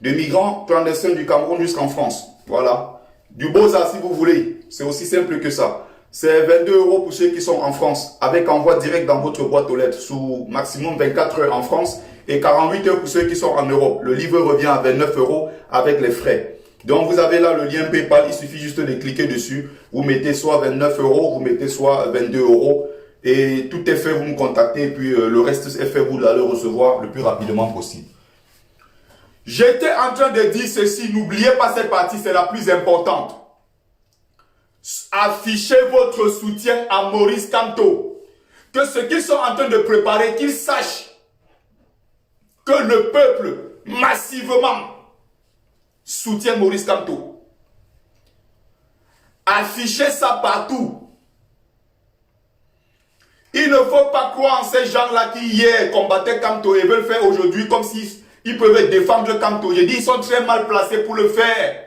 De migrants clandestins du Cameroun jusqu'en France. Voilà. Du Beaux-Arts si vous voulez. C'est aussi simple que ça. C'est 22 € pour ceux qui sont en France, avec envoi direct dans votre boîte aux lettres, sous maximum 24 heures en France, et 48 heures pour ceux qui sont en Europe. Le livre revient à 29 € avec les frais. Donc vous avez là le lien PayPal, il suffit juste de cliquer dessus. Vous mettez soit 29 €, vous mettez soit 22 €, et tout est fait, vous me contactez, et puis le reste est fait, vous allez le recevoir le plus rapidement possible. J'étais en train de dire ceci, n'oubliez pas cette partie, c'est la plus importante. Affichez votre soutien à Maurice Kamto. Que ce qu'ils sont en train de préparer, qu'ils sachent que le peuple, massivement, soutient Maurice Kamto. Affichez ça partout. Il ne faut pas croire en ces gens-là qui hier combattaient Kamto et veulent faire aujourd'hui comme s'ils peuvent défendre Kamto. Je dis, ils sont très mal placés pour le faire.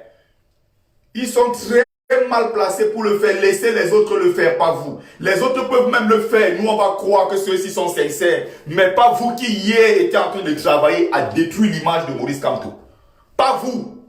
Ils sont très mal placés pour le faire. Laissez les autres le faire, pas vous. Les autres peuvent même le faire. Nous, on va croire que ceux-ci sont sincères. Mais pas vous qui hier étiez en train de travailler à détruire l'image de Maurice Kamto. Pas vous.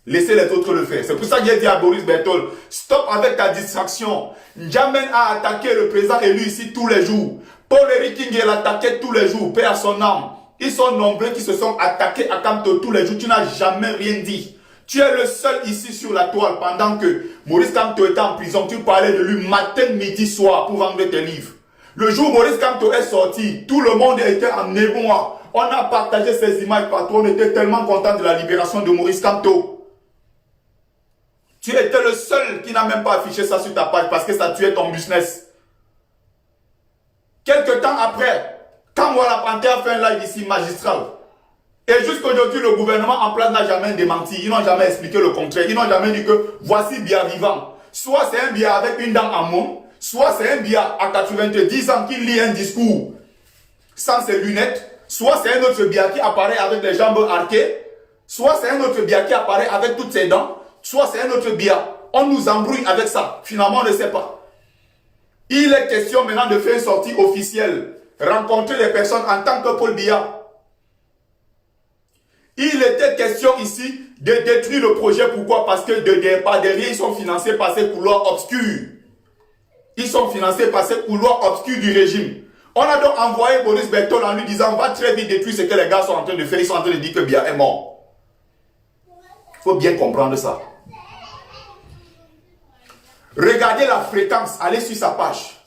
Laissez les autres le faire. C'est pour ça que j'ai dit à Boris Bertol, stop avec ta distraction. N'Djamène a attaqué le président élu ici tous les jours. Paul-Éric King l'attaquait tous les jours. Paix à son âme. Ils sont nombreux qui se sont attaqués à Kamto tous les jours. Tu n'as jamais rien dit. Tu es le seul ici sur la toile pendant que Maurice Kamto était en prison. Tu parlais de lui matin, midi, soir pour vendre tes livres. Le jour où Maurice Kamto est sorti, tout le monde était en émoi. On a partagé ces images partout. On était tellement content de la libération de Maurice Kamto. Tu étais le seul qui n'a même pas affiché ça sur ta page parce que ça tuait ton business. Quelque temps après, quand moi la Panthère a fait un live ici magistral, et jusqu'aujourd'hui, le gouvernement en place n'a jamais démenti. Ils n'ont jamais expliqué le contraire. Ils n'ont jamais dit que voici Biya vivant. Soit c'est un Biya avec une dent en môme, soit c'est un Biya à 90 ans qui lit un discours sans ses lunettes, soit c'est un autre Biya qui apparaît avec les jambes arquées, soit c'est un autre Biya qui apparaît avec toutes ses dents, soit c'est un autre Biya. On nous embrouille avec ça. Finalement, on ne sait pas. Il est question maintenant de faire une sortie officielle. Rencontrer les personnes en tant que Paul Biya. Il était question ici de détruire le projet. Pourquoi? Parce que par derrière, ils sont financés par ces couloirs obscurs. Ils sont financés par ces couloirs obscurs du régime. On a donc envoyé Boris Bertol en lui disant, on va très vite détruire ce que les gars sont en train de faire. Ils sont en train de dire que Biya est mort. Il faut bien comprendre ça. Regardez la fréquence, allez sur sa page.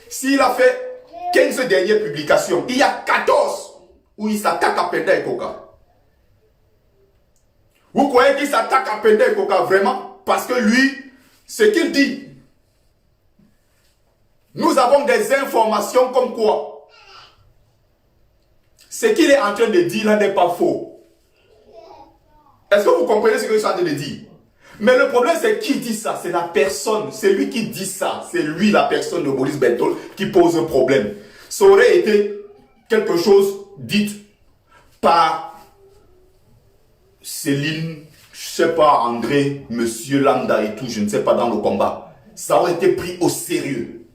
S'il a fait 15 dernières publications, il y a 14 où il s'attaque à Penda et Koka. Vous croyez qu'il s'attaque à Penda et Koka vraiment? Parce que lui, ce qu'il dit, nous avons des informations comme quoi ce qu'il est en train de dire là n'est pas faux. Est-ce que vous comprenez ce que je suis en train de dire? Mais le problème, c'est qui dit ça? C'est la personne. C'est lui qui dit ça. C'est lui, la personne de Boris Bertol, qui pose un problème. Ça aurait été quelque chose dit par Céline, je sais pas, André, Monsieur Landa et tout, je ne sais pas, dans le combat. Ça aurait été pris au sérieux.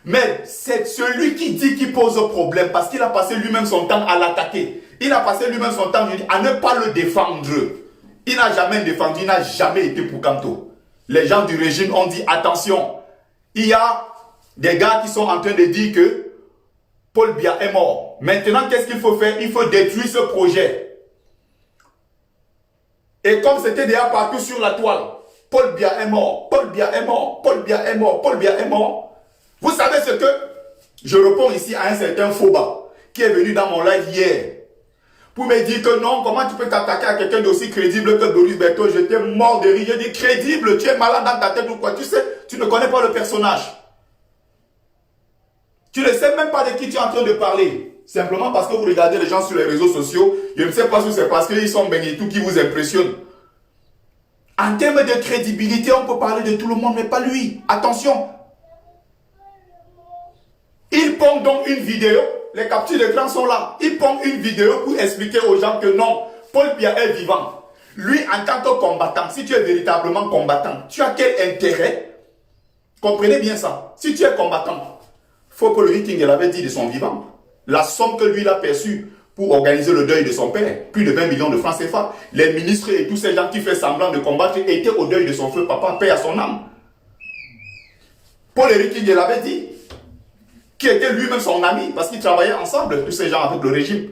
Mais c'est celui qui dit qu'il pose un problème parce qu'il a passé lui-même son temps à l'attaquer. Il a passé lui-même son temps à ne pas le défendre. Il n'a jamais défendu, il n'a jamais été pour Kamto. Les gens du régime ont dit attention, il y a des gars qui sont en train de dire que Paul Biya est mort. Maintenant, qu'est-ce qu'il faut faire? Il faut détruire ce projet. Et comme c'était déjà partout sur la toile, Paul Biya est mort, Paul Biya est mort, Paul Biya est mort, Paul Biya est mort. Vous savez ce que? Je réponds ici à un certain Foba qui est venu dans mon live hier pour me dire que non, comment tu peux t'attaquer à quelqu'un d'aussi crédible que Boris Bertol? J'étais mort de rire. J'ai dit crédible, tu es malade dans ta tête ou quoi? Tu sais, tu ne connais pas le personnage. Tu ne sais même pas de qui tu es en train de parler. Simplement parce que vous regardez les gens sur les réseaux sociaux. Je ne sais pas si c'est parce qu'ils sont baignés tout qui vous impressionne. En termes de crédibilité, on peut parler de tout le monde, mais pas lui. Attention. pond donc une vidéo, les captures d'écran sont là. Il pond une vidéo pour expliquer aux gens que non, Paul Biya est vivant. Lui, en tant que combattant, si tu es véritablement combattant, tu as quel intérêt? Comprenez bien ça. Si tu es combattant, faut que le King l'avait dit de son vivant. La somme que lui il a perçue pour organiser le deuil de son père, plus de 20 millions de francs CFA, les ministres et tous ces gens qui font semblant de combattre étaient au deuil de son feu papa, paix à son âme. Paul King l'avait dit, qui était lui-même son ami, parce qu'ils travaillaient ensemble, tous ces gens avec le régime.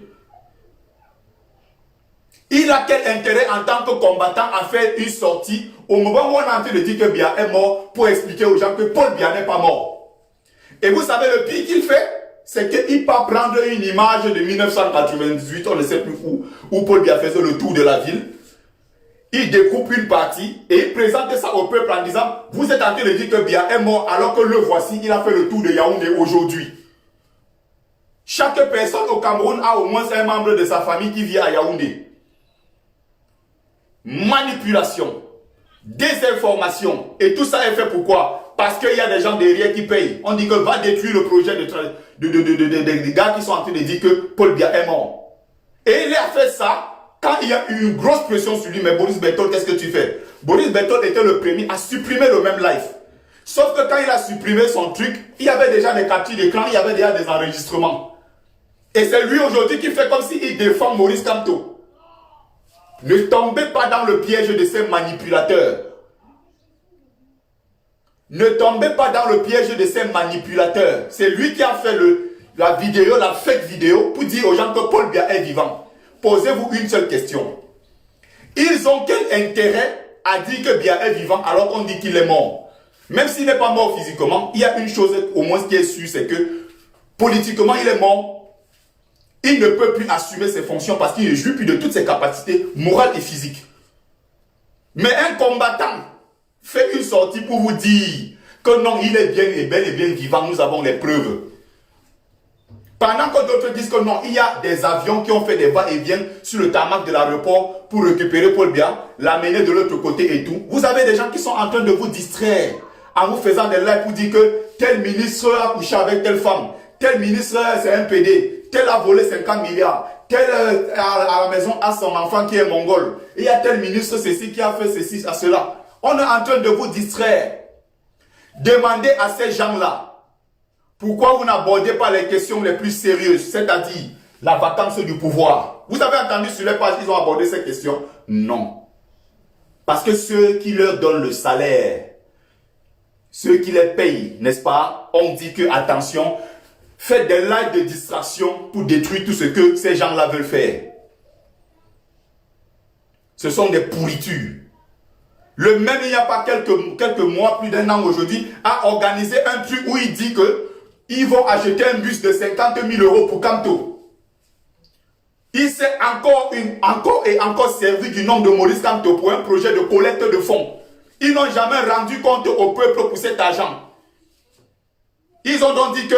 Il a quel intérêt en tant que combattant à faire une sortie au moment où on est en train de dire que Biya est mort pour expliquer aux gens que Paul Biya n'est pas mort. Et vous savez le pire qu'il fait, c'est qu'il part prendre une image de 1998, on ne sait plus où Paul Biya faisait le tour de la ville. Il découpe une partie et il présente ça au peuple en disant « Vous êtes en train de dire que Biya est mort alors que le voici, il a fait le tour de Yaoundé aujourd'hui. » Chaque personne au Cameroun a au moins un membre de sa famille qui vit à Yaoundé. Manipulation, désinformation, et tout ça est fait pourquoi? Parce qu'il y a des gens derrière qui payent. On dit que va détruire le projet des gars qui sont en train de dire que Paul Biya est mort. Et il a fait ça quand il y a eu une grosse pression sur lui. Mais Boris Berthold, qu'est-ce que tu fais? Boris Berthold était le premier à supprimer le même live. Sauf que quand il a supprimé son truc, il y avait déjà des captures d'écran, il y avait déjà des enregistrements. Et c'est lui aujourd'hui qui fait comme s'il défend Maurice Kamto. Ne tombez pas dans le piège de ces manipulateurs. Ne tombez pas dans le piège de ces manipulateurs. C'est lui qui a fait la vidéo, la fake vidéo, pour dire aux gens que Paul Biya est vivant. Posez-vous une seule question. Ils ont quel intérêt à dire que Biya est vivant alors qu'on dit qu'il est mort? Même s'il n'est pas mort physiquement, il y a une chose au moins qui est sûre, c'est que politiquement il est mort. Il ne peut plus assumer ses fonctions parce qu'il ne jouit plus de toutes ses capacités morales et physiques. Mais un combattant fait une sortie pour vous dire que non, il est bien et bel et bien vivant, nous avons les preuves. Pendant que d'autres disent que non, il y a des avions qui ont fait des va-et-vient sur le tarmac de l'aéroport pour récupérer Paul Biya, l'amener de l'autre côté et tout. Vous avez des gens qui sont en train de vous distraire en vous faisant des lives pour dire que tel ministre a couché avec telle femme, tel ministre c'est un PD. Tel a volé 50 milliards, tel à la maison a son enfant qui est mongol, il y a tel ministre ceci qui a fait ceci, à cela. On est en train de vous distraire. Demandez à ces gens-là, pourquoi vous n'abordez pas les questions les plus sérieuses, c'est-à-dire la vacance du pouvoir. Vous avez entendu sur les pages qu'ils ont abordé ces questions? Non. Parce que ceux qui leur donnent le salaire, ceux qui les payent, n'est-ce pas, on dit que, attention, faites des lives de distraction pour détruire tout ce que ces gens-là veulent faire. Ce sont des pourritures. Le même, il n'y a pas quelques mois, plus d'1 an aujourd'hui, a organisé un truc où il dit que ils vont acheter un bus de 50 000 € pour Kamto. Il s'est encore servi du nom de Maurice Kamto pour un projet de collecte de fonds. Ils n'ont jamais rendu compte au peuple pour cet argent. Ils ont donc dit que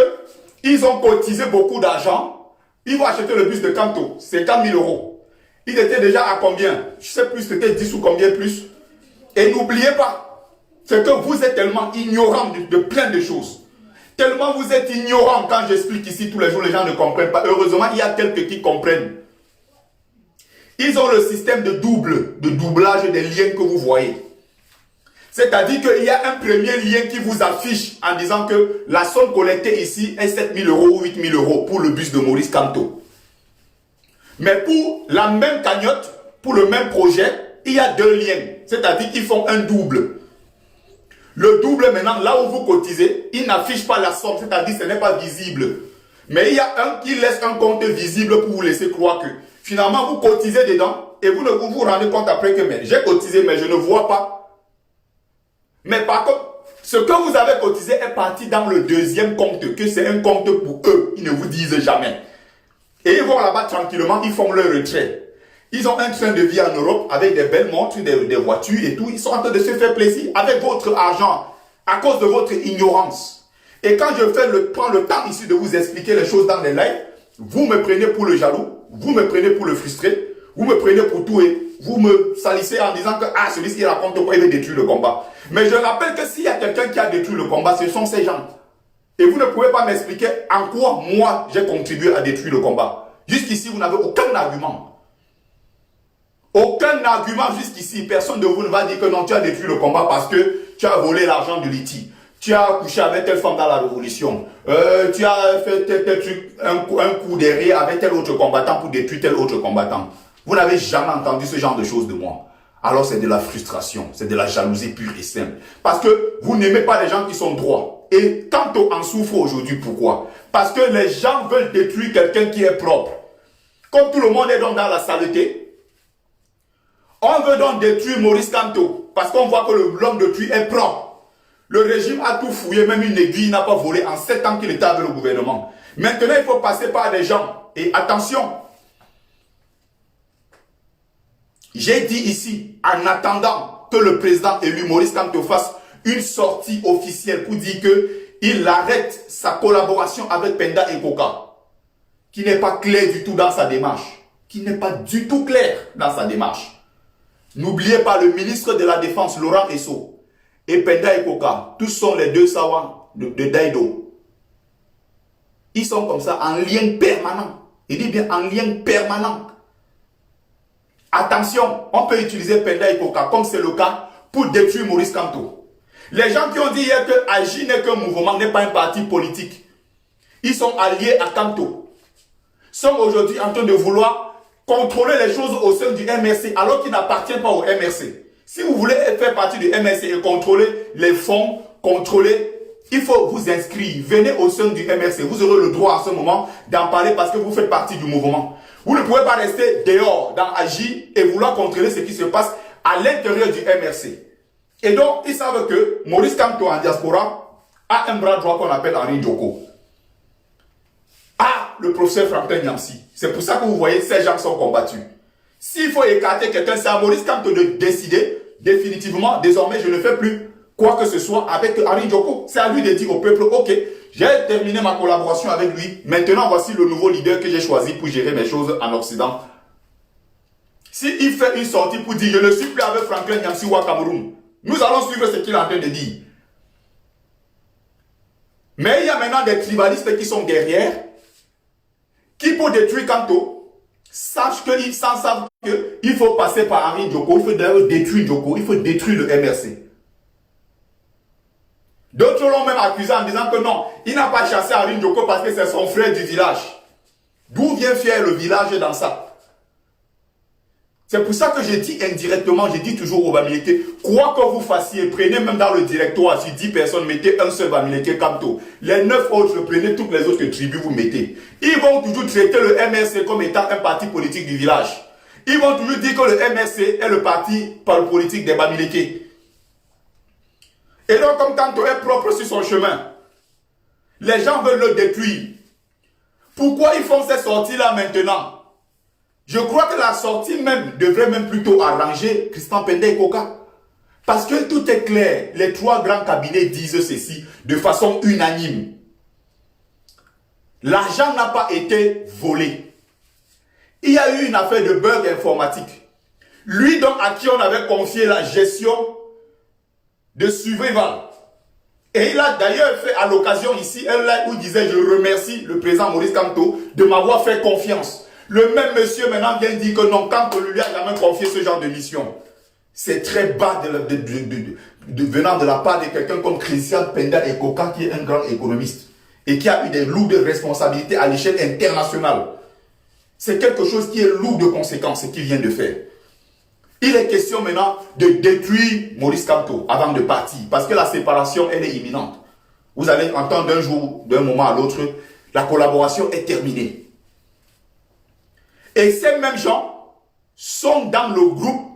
ils ont cotisé beaucoup d'argent. Ils vont acheter le bus de Kamto, 50 000 €. Il était déjà à combien? Je ne sais plus, c'était 10 ou combien plus. Et n'oubliez pas, c'est que vous êtes tellement ignorant de plein de choses. Tellement vous êtes ignorant quand j'explique ici tous les jours, les gens ne comprennent pas. Heureusement, il y a quelques qui comprennent. Ils ont le système de doublage des liens que vous voyez. C'est-à-dire qu'il y a un premier lien qui vous affiche en disant que la somme collectée ici est 7 000 € ou 8 000 € pour le bus de Maurice Kamto. Mais pour la même cagnotte, pour le même projet, il y a 2 liens. C'est-à-dire qu'ils font un double. Le double maintenant, là où vous cotisez, il n'affiche pas la somme, c'est-à-dire que ce n'est pas visible. Mais il y a un qui laisse un compte visible pour vous laisser croire que finalement vous cotisez dedans et vous ne vous rendez compte après que j'ai cotisé mais je ne vois pas. Mais par contre, ce que vous avez cotisé est parti dans le deuxième compte, que c'est un compte pour eux. Ils ne vous disent jamais. Et ils vont là-bas tranquillement, ils font leur retrait. Ils ont un train de vie en Europe avec des belles montres, des voitures et tout. Ils sont en train de se faire plaisir avec votre argent à cause de votre ignorance. Et quand je prends le temps ici de vous expliquer les choses dans les lives, vous me prenez pour le jaloux, vous me prenez pour le frustré, vous me prenez pour tout et vous me salissez en disant que celui-ci raconte quoi, il veut détruire le combat. Mais je rappelle que s'il y a quelqu'un qui a détruit le combat, ce sont ces gens. Et vous ne pouvez pas m'expliquer en quoi moi j'ai contribué à détruire le combat. Jusqu'ici, vous n'avez aucun argument. Aucun argument jusqu'ici. Personne de vous ne va dire que non, tu as détruit le combat parce que tu as volé l'argent de Liti. Tu as couché avec telle femme dans la révolution. Tu as fait tel truc, un coup derrière avec tel autre combattant pour détruire tel autre combattant. Vous n'avez jamais entendu ce genre de choses de moi. Alors c'est de la frustration, c'est de la jalousie pure et simple. Parce que vous n'aimez pas les gens qui sont droits. Et Kanto en souffre aujourd'hui, pourquoi? Parce que les gens veulent détruire quelqu'un qui est propre. Comme tout le monde est donc dans la saleté, on veut donc détruire Maurice Kanto. Parce qu'on voit que l'homme de Tui est propre. Le régime a tout fouillé, même une aiguille n'a pas volé en 7 ans qu'il était avec le gouvernement. Maintenant, il faut passer par des gens. Et attention, j'ai dit ici, en attendant que le président élu Maurice Kanto fasse une sortie officielle pour dire qu'il arrête sa collaboration avec Penda et Koka, qui n'est pas clair du tout dans sa démarche. Qui n'est pas du tout clair dans sa démarche. N'oubliez pas le ministre de la Défense, Laurent Esso, et Penda et Koka, tous sont les deux savants de Daido. Ils sont comme ça, en lien permanent. Il dit bien en lien permanent. Attention, on peut utiliser Penda et Koka, comme c'est le cas, pour détruire Maurice Kanto. Les gens qui ont dit hier que AGI n'est qu'un mouvement, n'est pas un parti politique, ils sont alliés à Kanto, sont aujourd'hui en train de vouloir contrôler les choses au sein du MRC, alors qu'ils n'appartiennent pas au MRC. Si vous voulez faire partie du MRC et contrôler les fonds, il faut vous inscrire. Venez au sein du MRC. Vous aurez le droit à ce moment d'en parler parce que vous faites partie du mouvement. Vous ne pouvez pas rester dehors dans AGI et vouloir contrôler ce qui se passe à l'intérieur du MRC. Et donc, ils savent que Maurice Kanto en diaspora a un bras droit qu'on appelle Henri Djoko. Ah, le professeur Franklin Nyamsi. C'est pour ça que vous voyez, ces gens sont combattus. S'il faut écarter quelqu'un, c'est à Maurice Kanto de décider définitivement. Désormais, je ne fais plus quoi que ce soit avec Henri Djoko. C'est à lui de dire au peuple, ok, j'ai terminé ma collaboration avec lui. Maintenant, voici le nouveau leader que j'ai choisi pour gérer mes choses en Occident. S'il fait une sortie pour dire, je ne suis plus avec Franklin Nyamsi ou à Cameroun, nous allons suivre ce qu'il est en train de dire. Mais il y a maintenant des tribalistes qui sont derrière, qui pour détruire Kanto, savent qu'il faut passer par Henri Djoko, il faut d'ailleurs détruire Djoko, il faut détruire le MRC. D'autres l'ont même accusé en disant que non, il n'a pas chassé Henri Djoko parce que c'est son frère du village. D'où vient faire le village dans ça? C'est pour ça que j'ai dit indirectement, j'ai dit toujours aux Bamileke, quoi que vous fassiez, prenez même dans le directoire, sur 10 personnes, mettez un seul Bamileke Kanto. Les 9 autres, prenez toutes les autres tribus, vous mettez. Ils vont toujours traiter le MRC comme étant un parti politique du village. Ils vont toujours dire que le MRC est le parti politique des Bamileke. Et donc, comme Kanto est propre sur son chemin, les gens veulent le détruire. Pourquoi ils font ces sorties-là maintenant? Je crois que la sortie même devrait même plutôt arranger Christian Penda et Koka. Parce que tout est clair. Les 3 grands cabinets disent ceci de façon unanime. L'argent n'a pas été volé. Il y a eu une affaire de bug informatique. Lui donc à qui on avait confié la gestion de Suivrival. Et il a d'ailleurs fait à l'occasion ici, où il disait je remercie le président Maurice Kanto de m'avoir fait confiance. Le même monsieur maintenant vient dire que non, Kanto lui a jamais confié ce genre de mission. C'est très bas venant de la part de quelqu'un comme Christian Penda et Koka qui est un grand économiste et qui a eu des lourdes responsabilités à l'échelle internationale. C'est quelque chose qui est lourd de conséquences, ce qu'il vient de faire. Il est question maintenant de détruire Maurice Kanto avant de partir parce que la séparation, elle est imminente. Vous allez entendre d'un jour, d'un moment à l'autre, la collaboration est terminée. Et ces mêmes gens sont dans le groupe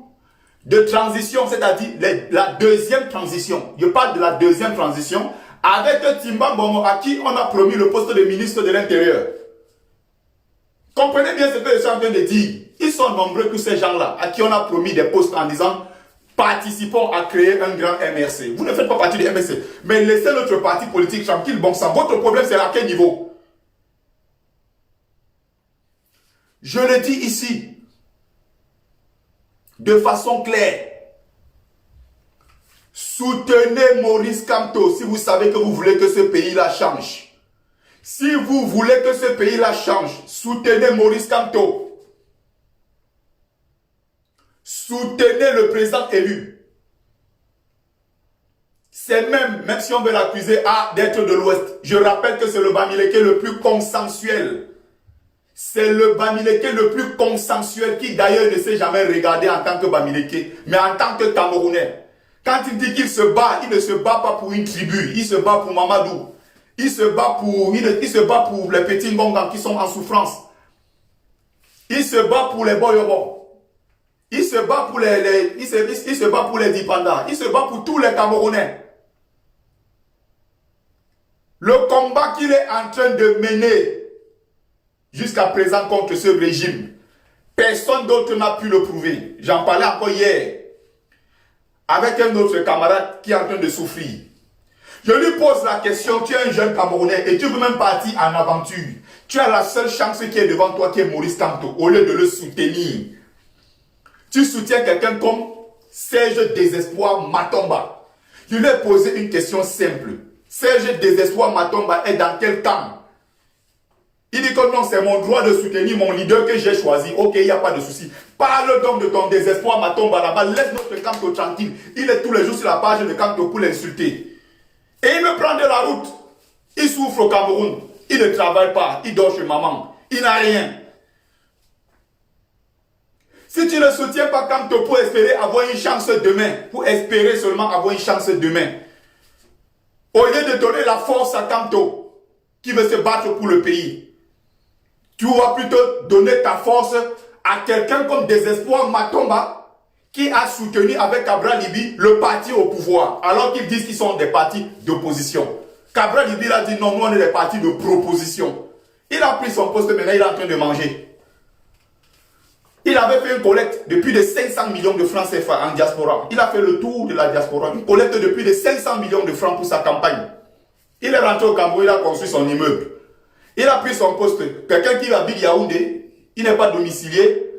de transition, c'est-à-dire la deuxième transition. Je parle de la deuxième transition avec Timba Mbomo à qui on a promis le poste de ministre de l'Intérieur. Comprenez bien ce que je suis en train de dire. Ils sont nombreux tous ces gens-là à qui on a promis des postes en disant participons à créer un grand MRC. Vous ne faites pas partie du MRC, mais laissez notre parti politique tranquille, bon sang. Votre problème c'est à quel niveau? Je le dis ici, de façon claire, Soutenez Maurice Kamto si vous savez que vous voulez que ce pays-là change. Si vous voulez que ce pays-là change, soutenez Maurice Kamto. Soutenez le président élu. C'est même si on veut l'accuser d'être de l'Ouest, je rappelle que c'est le Bamileke le plus consensuel. C'est le Bamileke le plus consensuel qui d'ailleurs ne s'est jamais regardé en tant que Bamileke, mais en tant que Camerounais. Quand il dit qu'il se bat, il ne se bat pas pour une tribu, il se bat pour Mamadou. Il se bat pour les petits Ngongans qui sont en souffrance. Il se bat pour les Boyobo. Il se bat pour il se bat pour les Dipanda. Il se bat pour tous les Camerounais. Le combat qu'il est en train de mener jusqu'à présent contre ce régime, personne d'autre n'a pu le prouver. J'en parlais encore hier avec un autre camarade qui est en train de souffrir. Je lui pose la question, tu es un jeune Camerounais et tu veux même partir en aventure. Tu as la seule chance qui est devant toi, qui est Maurice Kamto, au lieu de le soutenir. Tu soutiens quelqu'un comme Serge Désespoir Matomba. Je lui ai posé une question simple. Serge Désespoir Matomba est dans quel camp? Il dit que non, c'est mon droit de soutenir mon leader que j'ai choisi. Ok, il n'y a pas de souci. Parle donc de ton désespoir Matomba là-bas. Laisse notre Kamto tranquille. Il est tous les jours sur la page de Kamto pour l'insulter. Et il me prend de la route. Il souffre au Cameroun. Il ne travaille pas. Il dort chez maman. Il n'a rien. Si tu ne soutiens pas Kamto pour espérer avoir une chance demain, pour espérer seulement avoir une chance demain, au lieu de donner la force à Kamto, qui veut se battre pour le pays, tu vas plutôt donner ta force à quelqu'un comme Désespoir Matomba, qui a soutenu avec Cabral Libi le parti au pouvoir, alors qu'ils disent qu'ils sont des partis d'opposition. Cabral Libi a dit non, nous on est des partis de proposition. Il a pris son poste, maintenant il est en train de manger. Il avait fait une collecte de plus de 500 millions de francs CFA en diaspora. Il a fait le tour de la diaspora, une collecte de plus de 500 millions de francs pour sa campagne. Il est rentré au Cameroun, il a construit son immeuble. Il a pris son poste. Quelqu'un qui habite Yaoundé, il n'est pas domicilié,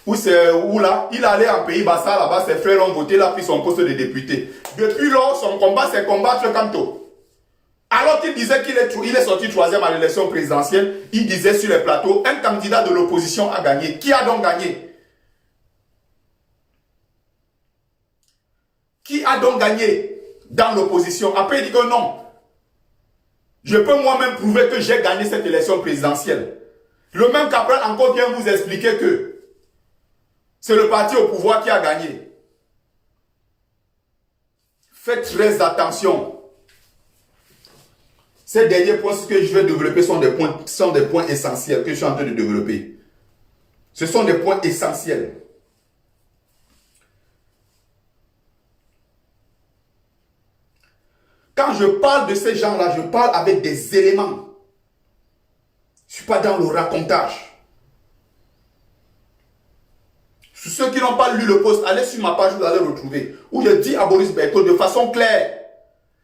où là, il allait en pays Bassa, là-bas, ses frères ont voté, il a pris son poste de député. Depuis lors, son combat, c'est combattre Kamto. Alors qu'il disait qu'il est sorti troisième à l'élection présidentielle, il disait sur les plateaux, un candidat de l'opposition a gagné. Qui a donc gagné? Qui a donc gagné dans l'opposition? Après, il dit que non. Je peux moi-même prouver que j'ai gagné cette élection présidentielle. Le même Cabral encore vient vous expliquer que c'est le parti au pouvoir qui a gagné. Faites très attention. Ces derniers points que je vais développer sont des points essentiels que je suis en train de développer. Ce sont des points essentiels. Quand je parle de ces gens-là, je parle avec des éléments. Je ne suis pas dans le racontage. Ceux qui n'ont pas lu le post, allez sur ma page, vous allez retrouver. Où je dis à Boris Berthaud de façon claire.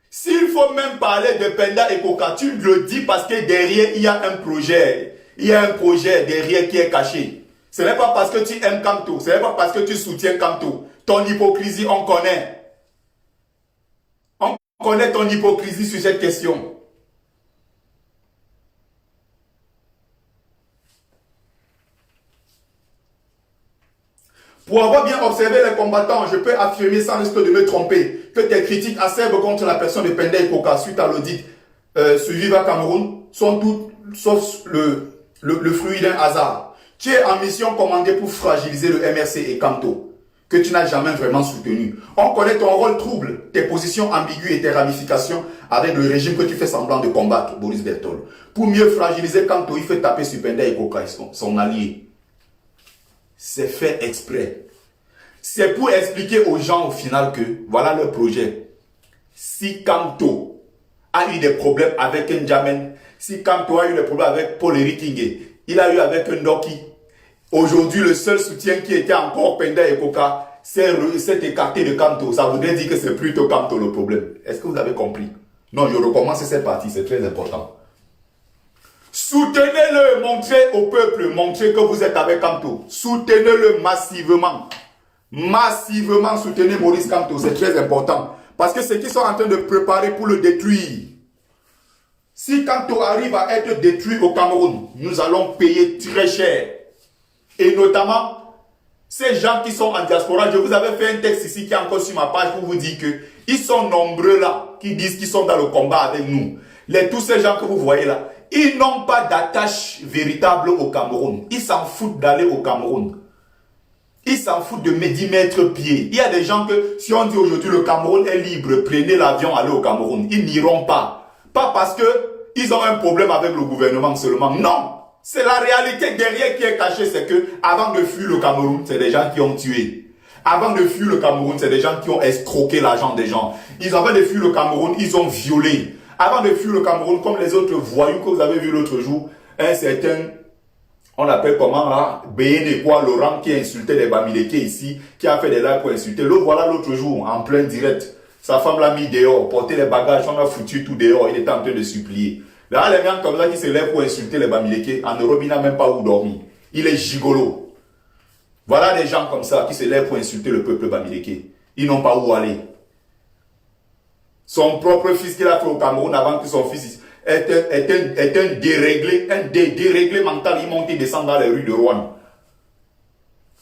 S'il faut même parler de Penda et Coca, tu le dis parce que derrière, il y a un projet. Il y a un projet derrière qui est caché. Ce n'est pas parce que tu aimes Kamto. Ce n'est pas parce que tu soutiens Kamto. Ton hypocrisie, on connaît. On connaît ton hypocrisie sur cette question. Pour avoir bien observé les combattants, je peux affirmer sans risque de me tromper que tes critiques acerbes contre la personne de Penda et Coca suite à l'audit sur Viva Cameroun sont toutes sauf le fruit d'un hasard. Tu es en mission commandée pour fragiliser le MRC et Kamto, que tu n'as jamais vraiment soutenu. On connaît ton rôle trouble, tes positions ambiguës et tes ramifications avec le régime que tu fais semblant de combattre, Boris Berthaud. Pour mieux fragiliser Kamto, il fait taper sur Penda et Coca, son allié. C'est fait exprès. C'est pour expliquer aux gens au final que voilà leur projet. Si Kamto a eu des problèmes avec N'Djamène, si Kamto a eu des problèmes avec Paul-Éric Ngué, il a eu avec Ndoki. Aujourd'hui, le seul soutien qui était encore Penda et Coca, c'est écarté de Kamto. Ça voudrait dire que c'est plutôt Kamto le problème. Est-ce que vous avez compris? Non, je recommence cette partie, c'est très important. Soutenez-le, montrez au peuple, montrez que vous êtes avec Kamto. Soutenez-le massivement. Massivement soutenez Maurice Kamto, c'est très important. Parce Parce que c'est qu'ils sont en train de préparer pour le détruire. Si Kamto arrive à être détruit au Cameroun, nous allons payer très cher. Et notamment, ces gens qui sont en diaspora, je vous avais fait un texte ici qui est encore sur ma page pour vous dire que ils sont nombreux là, qui disent qu'ils sont dans le combat avec nous. Tous ces gens que vous voyez là, ils n'ont pas d'attache véritable au Cameroun. Ils s'en foutent d'aller au Cameroun. Ils s'en foutent de 10 mètres pieds. Il y a des gens que, si on dit aujourd'hui le Cameroun est libre, prenez l'avion, allez au Cameroun. Ils n'iront pas. Pas parce qu'ils ont un problème avec le gouvernement seulement. Non. C'est la réalité derrière qui est cachée. C'est que avant de fuir le Cameroun, c'est des gens qui ont tué. Avant de fuir le Cameroun, c'est des gens qui ont escroqué l'argent des gens. Avant de fuir le Cameroun, ils ont violé. Avant de fuir le Cameroun, comme les autres voyous que vous avez vu l'autre jour, un certain, on l'appelle comment là, Bénéquois Laurent qui insultait les Bamileke ici, qui a fait des lives pour insulter. L'autre, voilà l'autre jour, en plein direct. Sa femme l'a mis dehors, porté les bagages, on a foutu tout dehors, il était en train de supplier. Là, les gens comme ça qui se lèvent pour insulter les Bamileke, en Europe, il n'a même pas où dormir. Il est gigolo. Voilà des gens comme ça qui se lèvent pour insulter le peuple Bamileke. Ils n'ont pas où aller. Son propre fils qu'il a fait au Cameroun avant que son fils est un déréglé mental. Il monte et descend dans les rues de Rouen.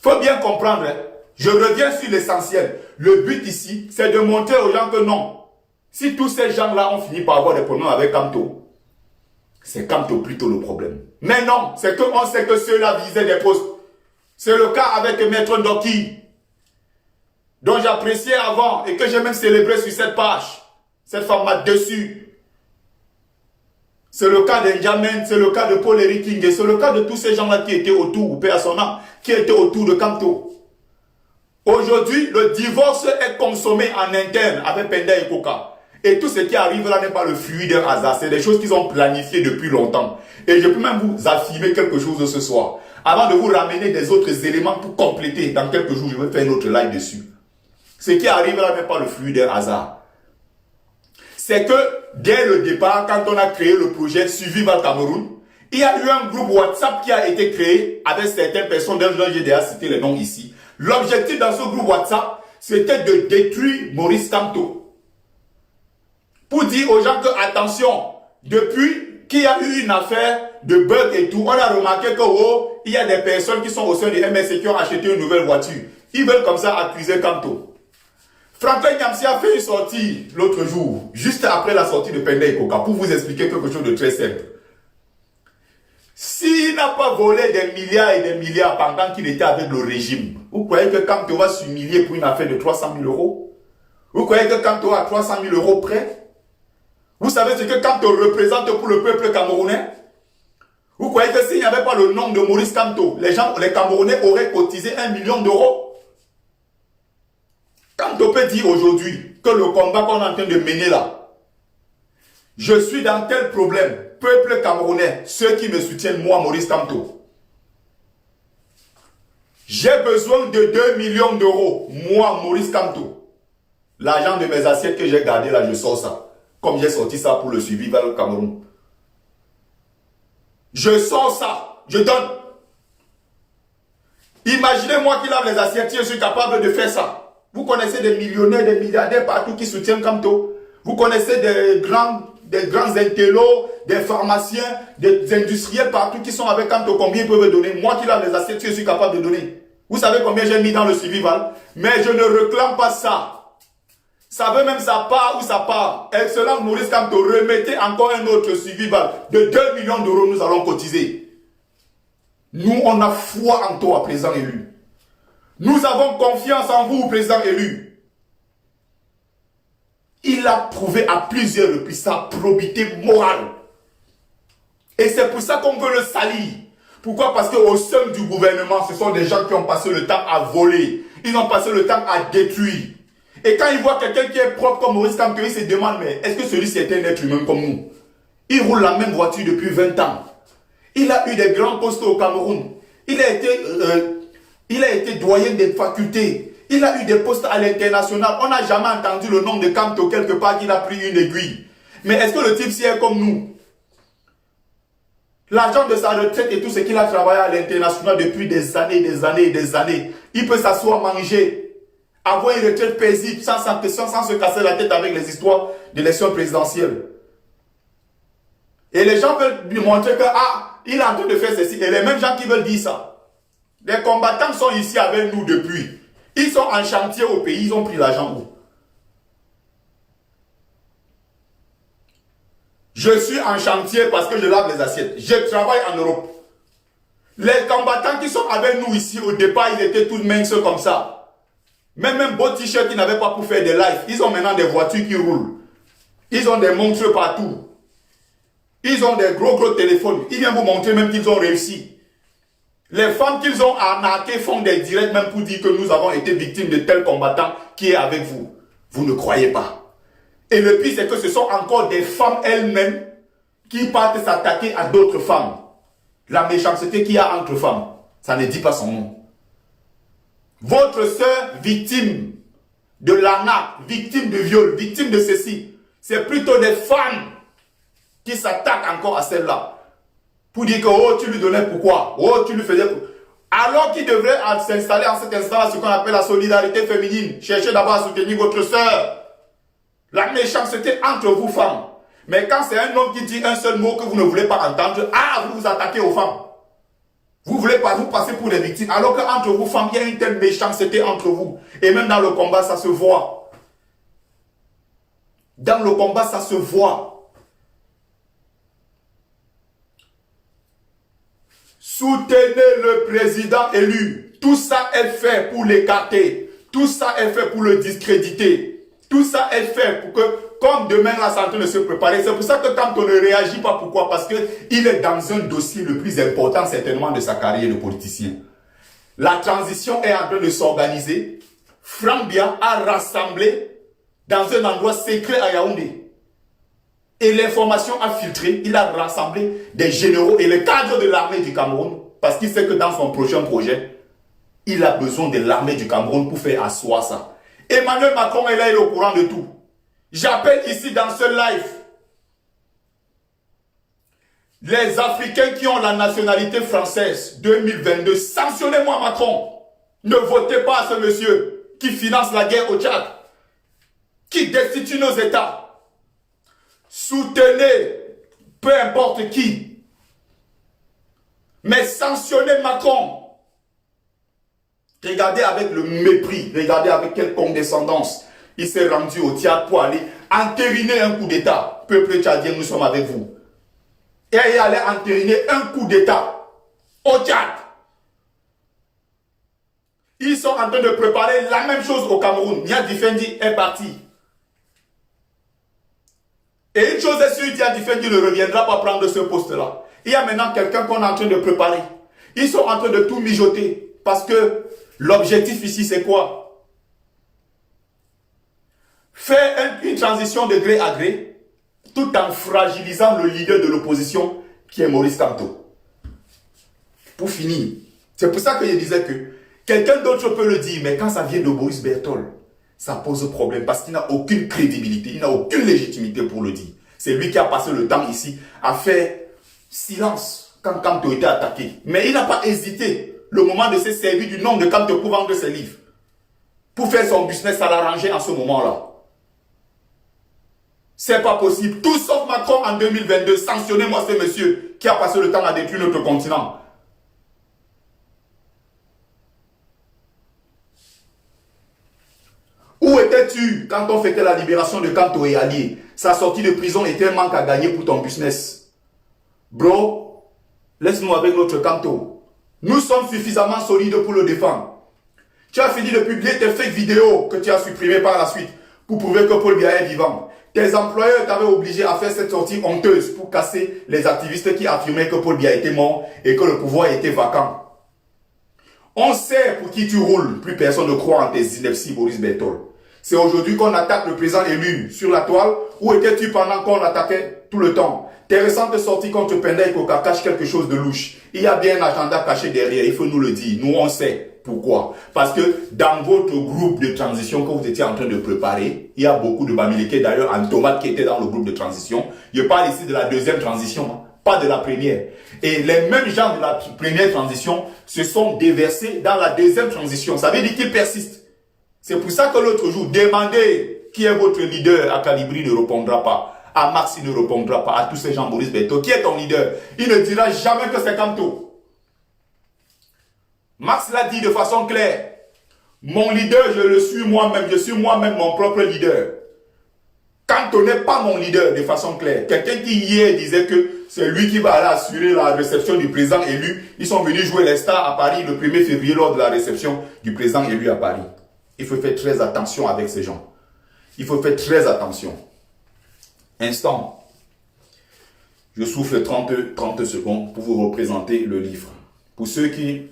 Faut bien comprendre. Hein? Je reviens sur l'essentiel. Le but ici, c'est de montrer aux gens que non. Si tous ces gens-là ont fini par avoir des problèmes avec Kamto, c'est Kamto plutôt le problème. Mais non, c'est qu'on sait que ceux-là visaient des postes. C'est le cas avec Maître Ndoki, dont j'appréciais avant et que j'ai même célébré sur cette page. Cette femme m'a déçu. C'est le cas d'Enjamin, c'est le cas de Paul Eric King, c'est le cas de tous ces gens-là qui étaient autour, paix à son âme, qui étaient autour de Kamto. Aujourd'hui, le divorce est consommé en interne avec Penda et Koka. Et tout ce qui arrive là n'est pas le fruit d'un hasard. C'est des choses qu'ils ont planifiées depuis longtemps. Et je peux même vous affirmer quelque chose ce soir. Avant de vous ramener des autres éléments pour compléter, dans quelques jours, je vais faire une autre live dessus. Ce qui arrive là n'est pas le fruit d'un hasard. C'est que dès le départ, quand on a créé le projet Survival Cameroun, il y a eu un groupe WhatsApp qui a été créé avec certaines personnes dont j'ai déjà cité les noms ici. L'objectif dans ce groupe WhatsApp, c'était de détruire Maurice Kamto. Pour dire aux gens que, attention, depuis qu'il y a eu une affaire de bug et tout, on a remarqué que, oh, il y a des personnes qui sont au sein du MSC qui ont acheté une nouvelle voiture. Ils veulent comme ça accuser Kamto. Franklin Nyamsi a fait une sortie l'autre jour, juste après la sortie de Penda et Koka, pour vous expliquer quelque chose de très simple. S'il n'a pas volé des milliards et des milliards pendant qu'il était avec le régime, vous croyez que Kamto va s'humilier pour une affaire de 300 000 euros? Vous croyez que Kamto a 300 000 euros prêts? Vous savez ce que Kamto représente pour le peuple camerounais? Vous croyez que s'il n'y avait pas le nom de Maurice Kamto, les Camerounais auraient cotisé 1 million d'euros? Kamto peut dire aujourd'hui que le combat qu'on est en train de mener là, je suis dans tel problème, peuple camerounais, ceux qui me soutiennent, moi, Maurice Kamto. J'ai besoin de 2 millions d'euros, moi, Maurice Kamto. L'argent de mes assiettes que j'ai gardé là, je sors ça. Comme j'ai sorti ça pour le Survival au Cameroun. Je sors ça, je donne. Imaginez-moi qui lave les assiettes, je suis capable de faire ça. Vous connaissez des millionnaires, des milliardaires partout qui soutiennent Kamto. Vous connaissez des grands intellos, des pharmaciens, des industriels partout qui sont avec Kamto. Combien ils peuvent donner? Moi qui lave les assiettes, je suis capable de donner. Vous savez combien j'ai mis dans le Survival? Mais je ne réclame pas ça. Ça veut même ça part ou ça part. Excellent Maurice Kamto, remettez encore un autre Survival. De 2 millions d'euros, nous allons cotiser. Nous, on a foi en toi, président élu. Nous avons confiance en vous, président élu. Il a prouvé à plusieurs reprises sa probité morale. Et c'est pour ça qu'on veut le salir. Pourquoi? Parce qu'au sein du gouvernement, ce sont des gens qui ont passé le temps à voler. Ils ont passé le temps à détruire. Et quand ils voient quelqu'un qui est propre comme Maurice Kamto, ils se demandent, mais est-ce que celui-ci est un être humain comme nous? Il roule la même voiture depuis 20 ans. Il a eu des grands postes au Cameroun. Il a été doyen des facultés. Il a eu des postes à l'international. On n'a jamais entendu le nom de Kamto quelque part qu'il a pris une aiguille. Mais est-ce que le type si est comme nous? L'argent de sa retraite et tout ce qu'il a travaillé à l'international depuis des années, des années et des années. Il peut s'asseoir manger avoir une retraite paisible sans se casser la tête avec les histoires d'élections présidentielles. Et les gens veulent lui montrer que, ah, il est en train de faire ceci. Et les mêmes gens qui veulent dire ça. Les combattants sont ici avec nous depuis. Ils sont en chantier au pays, ils ont pris l'argent où? Je suis en chantier parce que je lave les assiettes. Je travaille en Europe. Les combattants qui sont avec nous ici, au départ, ils étaient tous minces comme ça. Même beau t-shirt, ils n'avaient pas pour faire des lives. Ils ont maintenant des voitures qui roulent. Ils ont des montres partout. Ils ont des gros téléphones. Ils viennent vous montrer même qu'ils ont réussi. Les femmes qu'ils ont arnaquées font des directs même pour dire que nous avons été victimes de tel combattant qui est avec vous. Vous ne croyez pas. Et le pire, c'est que ce sont encore des femmes elles-mêmes qui partent s'attaquer à d'autres femmes. La méchanceté qu'il y a entre femmes, ça ne dit pas son nom. Votre sœur victime de l'arnaque, victime de viol, victime de ceci, c'est plutôt des femmes qui s'attaquent encore à celle-là. Pour dire que, oh, tu lui donnais pourquoi? Oh, tu lui faisais pourquoi? Alors qu'il devrait s'installer en cet instant ce qu'on appelle la solidarité féminine. Cherchez d'abord à soutenir votre sœur. La méchanceté entre vous, femmes. Mais quand c'est un homme qui dit un seul mot que vous ne voulez pas entendre, ah, vous vous attaquez aux femmes. Vous voulez pas vous passer pour les victimes. Alors qu'entre vous, femmes, il y a une telle méchanceté entre vous. Et même dans le combat, ça se voit. Dans le combat, ça se voit. Soutenez le président élu. Tout ça est fait pour l'écarter. Tout ça est fait pour le discréditer. Tout ça est fait pour que, comme demain la santé ne se prépare. C'est pour ça que quand on ne réagit pas, pourquoi? Parce qu'il est dans un dossier le plus important certainement de sa carrière de politicien. La transition est en train de s'organiser. Franck Biya a rassemblé dans un endroit secret à Yaoundé. Et l'information a filtré. Il a rassemblé des généraux et les cadres de l'armée du Cameroun. Parce qu'il sait que dans son prochain projet, il a besoin de l'armée du Cameroun pour faire asseoir ça. Emmanuel Macron est là, il est au courant de tout. J'appelle ici dans ce live les Africains qui ont la nationalité française 2022. Sanctionnez-moi Macron. Ne votez pas à ce monsieur qui finance la guerre au Tchad, qui destitue nos États. Soutenez peu importe qui. Mais sanctionnez Macron. Regardez avec le mépris, regardez avec quelle condescendance il s'est rendu au Tchad pour aller entériner un coup d'État. Peuple tchadien, nous sommes avec vous. Et il allait entériner un coup d'État au Tchad. Ils sont en train de préparer la même chose au Cameroun. Nia Difendi est parti. Et une chose est sûre, Nia Difendi ne reviendra pas prendre ce poste-là. Il y a maintenant quelqu'un qu'on est en train de préparer. Ils sont en train de tout mijoter. Parce que l'objectif ici, c'est quoi? Faire une transition de gré à gré, tout en fragilisant le leader de l'opposition, qui est Maurice Kamto. Pour finir, c'est pour ça que je disais que quelqu'un d'autre peut le dire, mais quand ça vient de Boris Berthold, ça pose problème, parce qu'il n'a aucune crédibilité, il n'a aucune légitimité pour le dire. C'est lui qui a passé le temps ici à faire silence quand Kamto était attaqué. Mais il n'a pas hésité le moment de se servir du nom de Kamto pour vendre ses livres. Pour faire son business, ça l'arrangeait en ce moment-là. C'est pas possible. Tout sauf Macron en 2022. Sanctionnez-moi ce monsieur qui a passé le temps à détruire notre continent. Où étais-tu quand on fêtait la libération de Kamto et alliés? Sa sortie de prison était un manque à gagner pour ton business. Bro, laisse-nous avec notre Kamto. Nous sommes suffisamment solides pour le défendre. Tu as fini de publier tes fake vidéos que tu as supprimées par la suite pour prouver que Paul Biya est vivant. Tes employeurs t'avaient obligé à faire cette sortie honteuse pour casser les activistes qui affirmaient que Paul Biya était mort et que le pouvoir était vacant. On sait pour qui tu roules, plus personne ne croit en tes inepties, Boris Berthold. C'est aujourd'hui qu'on attaque le président élu sur la toile. Où étais-tu pendant qu'on l'attaquait tout le temps? Tes récentes sorties contre Penda et Koka cachent quelque chose de louche. Il y a bien un agenda caché derrière, il faut nous le dire. Nous on sait. Pourquoi? Parce que dans votre groupe de transition que vous étiez en train de préparer, il y a beaucoup de Bamileke, d'ailleurs en tomate qui était dans le groupe de transition. Je parle ici de la deuxième transition, hein, pas de la première. Et les mêmes gens de la première transition se sont déversés dans la deuxième transition. Ça veut dire qu'ils persistent. C'est pour ça que l'autre jour, demandez qui est votre leader à Calibri ne répondra pas. À Max, il ne répondra pas. À tous ces gens, Maurice Berthaud, qui est ton leader? Il ne dira jamais que c'est Kanto. Max l'a dit de façon claire. Mon leader, je le suis moi-même. Je suis moi-même mon propre leader. Kanto n'est pas mon leader de façon claire. Quelqu'un qui hier disait que c'est lui qui va aller assurer la réception du président élu. Ils sont venus jouer les stars à Paris le 1er février lors de la réception du président élu à Paris. Il faut faire très attention avec ces gens. Il faut faire très attention. Instant. Je souffle 30 secondes pour vous représenter le livre. Pour ceux qui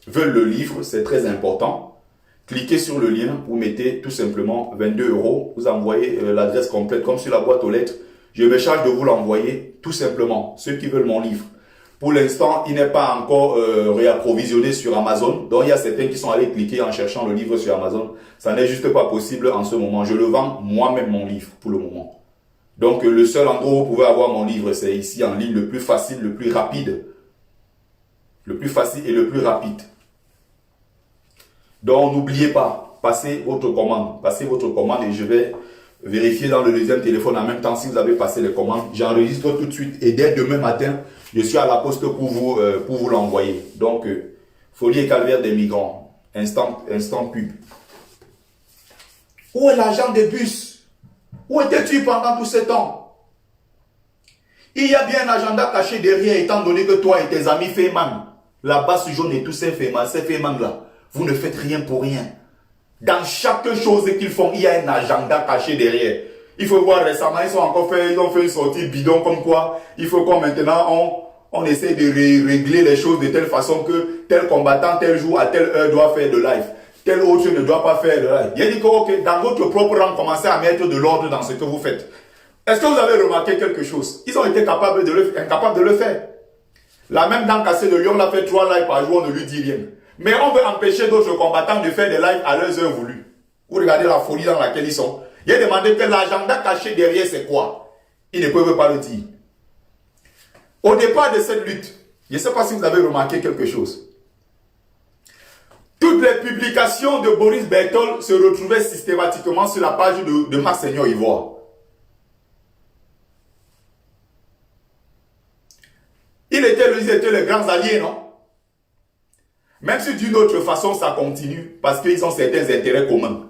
veulent le livre, c'est très important. Cliquez sur le lien, vous mettez tout simplement 22 €. Vous envoyez l'adresse complète comme sur la boîte aux lettres. Je me charge de vous l'envoyer tout simplement. Ceux qui veulent mon livre. Pour l'instant, il n'est pas encore réapprovisionné sur Amazon. Donc, il y a certains qui sont allés cliquer en cherchant le livre sur Amazon. Ça n'est juste pas possible en ce moment. Je le vends moi-même mon livre pour le moment. Donc, le seul endroit où vous pouvez avoir mon livre, c'est ici en ligne, le plus facile, le plus rapide. Le plus facile et le plus rapide. Donc, n'oubliez pas, passez votre commande. Passez votre commande et je vais vérifier dans le deuxième téléphone en même temps si vous avez passé les commandes. J'enregistre tout de suite et dès demain matin, je suis à la poste pour vous l'envoyer. Donc, Folie et calvaire des migrants. Instant pub. Où est l'agent des bus? Où étais-tu pendant tout ce temps? Il y a bien un agenda caché derrière, étant donné que toi et tes amis Feyman, la basse jaune et tous ces Feyman-là, vous ne faites rien pour rien. Dans chaque chose qu'ils font, il y a un agenda caché derrière. Il faut voir récemment, ils ont fait une sortie bidon comme quoi, il faut qu'on maintenant, on essaie de régler les choses de telle façon que tel combattant, tel jour, à telle heure doit faire de live. Tel autre ne doit pas faire de live. Il a dit que okay, dans votre propre rang, commencez à mettre de l'ordre dans ce que vous faites. Est-ce que vous avez remarqué quelque chose? Ils ont été incapables de le faire. La même dent cassée de Lyon l'a fait 3 lives par jour, on ne lui dit rien. Mais on veut empêcher d'autres combattants de faire des lives à leurs heures voulues. Vous regardez la folie dans laquelle ils sont. Il a demandé que l'agenda caché derrière c'est quoi? Ils ne peuvent pas le dire. Au départ de cette lutte, je ne sais pas si vous avez remarqué quelque chose. Toutes les publications de Boris Berthold se retrouvaient systématiquement sur la page de Max Seigneur Ivoire. Ils étaient les grands alliés, non? Même si d'une autre façon ça continue, parce qu'ils ont certains intérêts communs.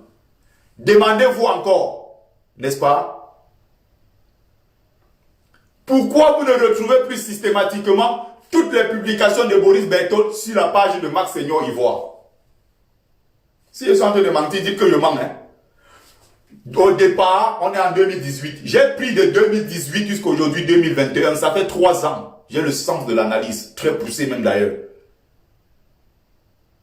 Demandez-vous encore, n'est-ce pas? Pourquoi vous ne retrouvez plus systématiquement toutes les publications de Boris Berthold sur la page de Max Seigneur Ivoire? Si je suis en train de mentir, dites que je mens. Hein? Au départ, on est en 2018. J'ai pris de 2018 jusqu'à aujourd'hui 2021. Ça fait 3 ans. J'ai le sens de l'analyse, très poussé même d'ailleurs.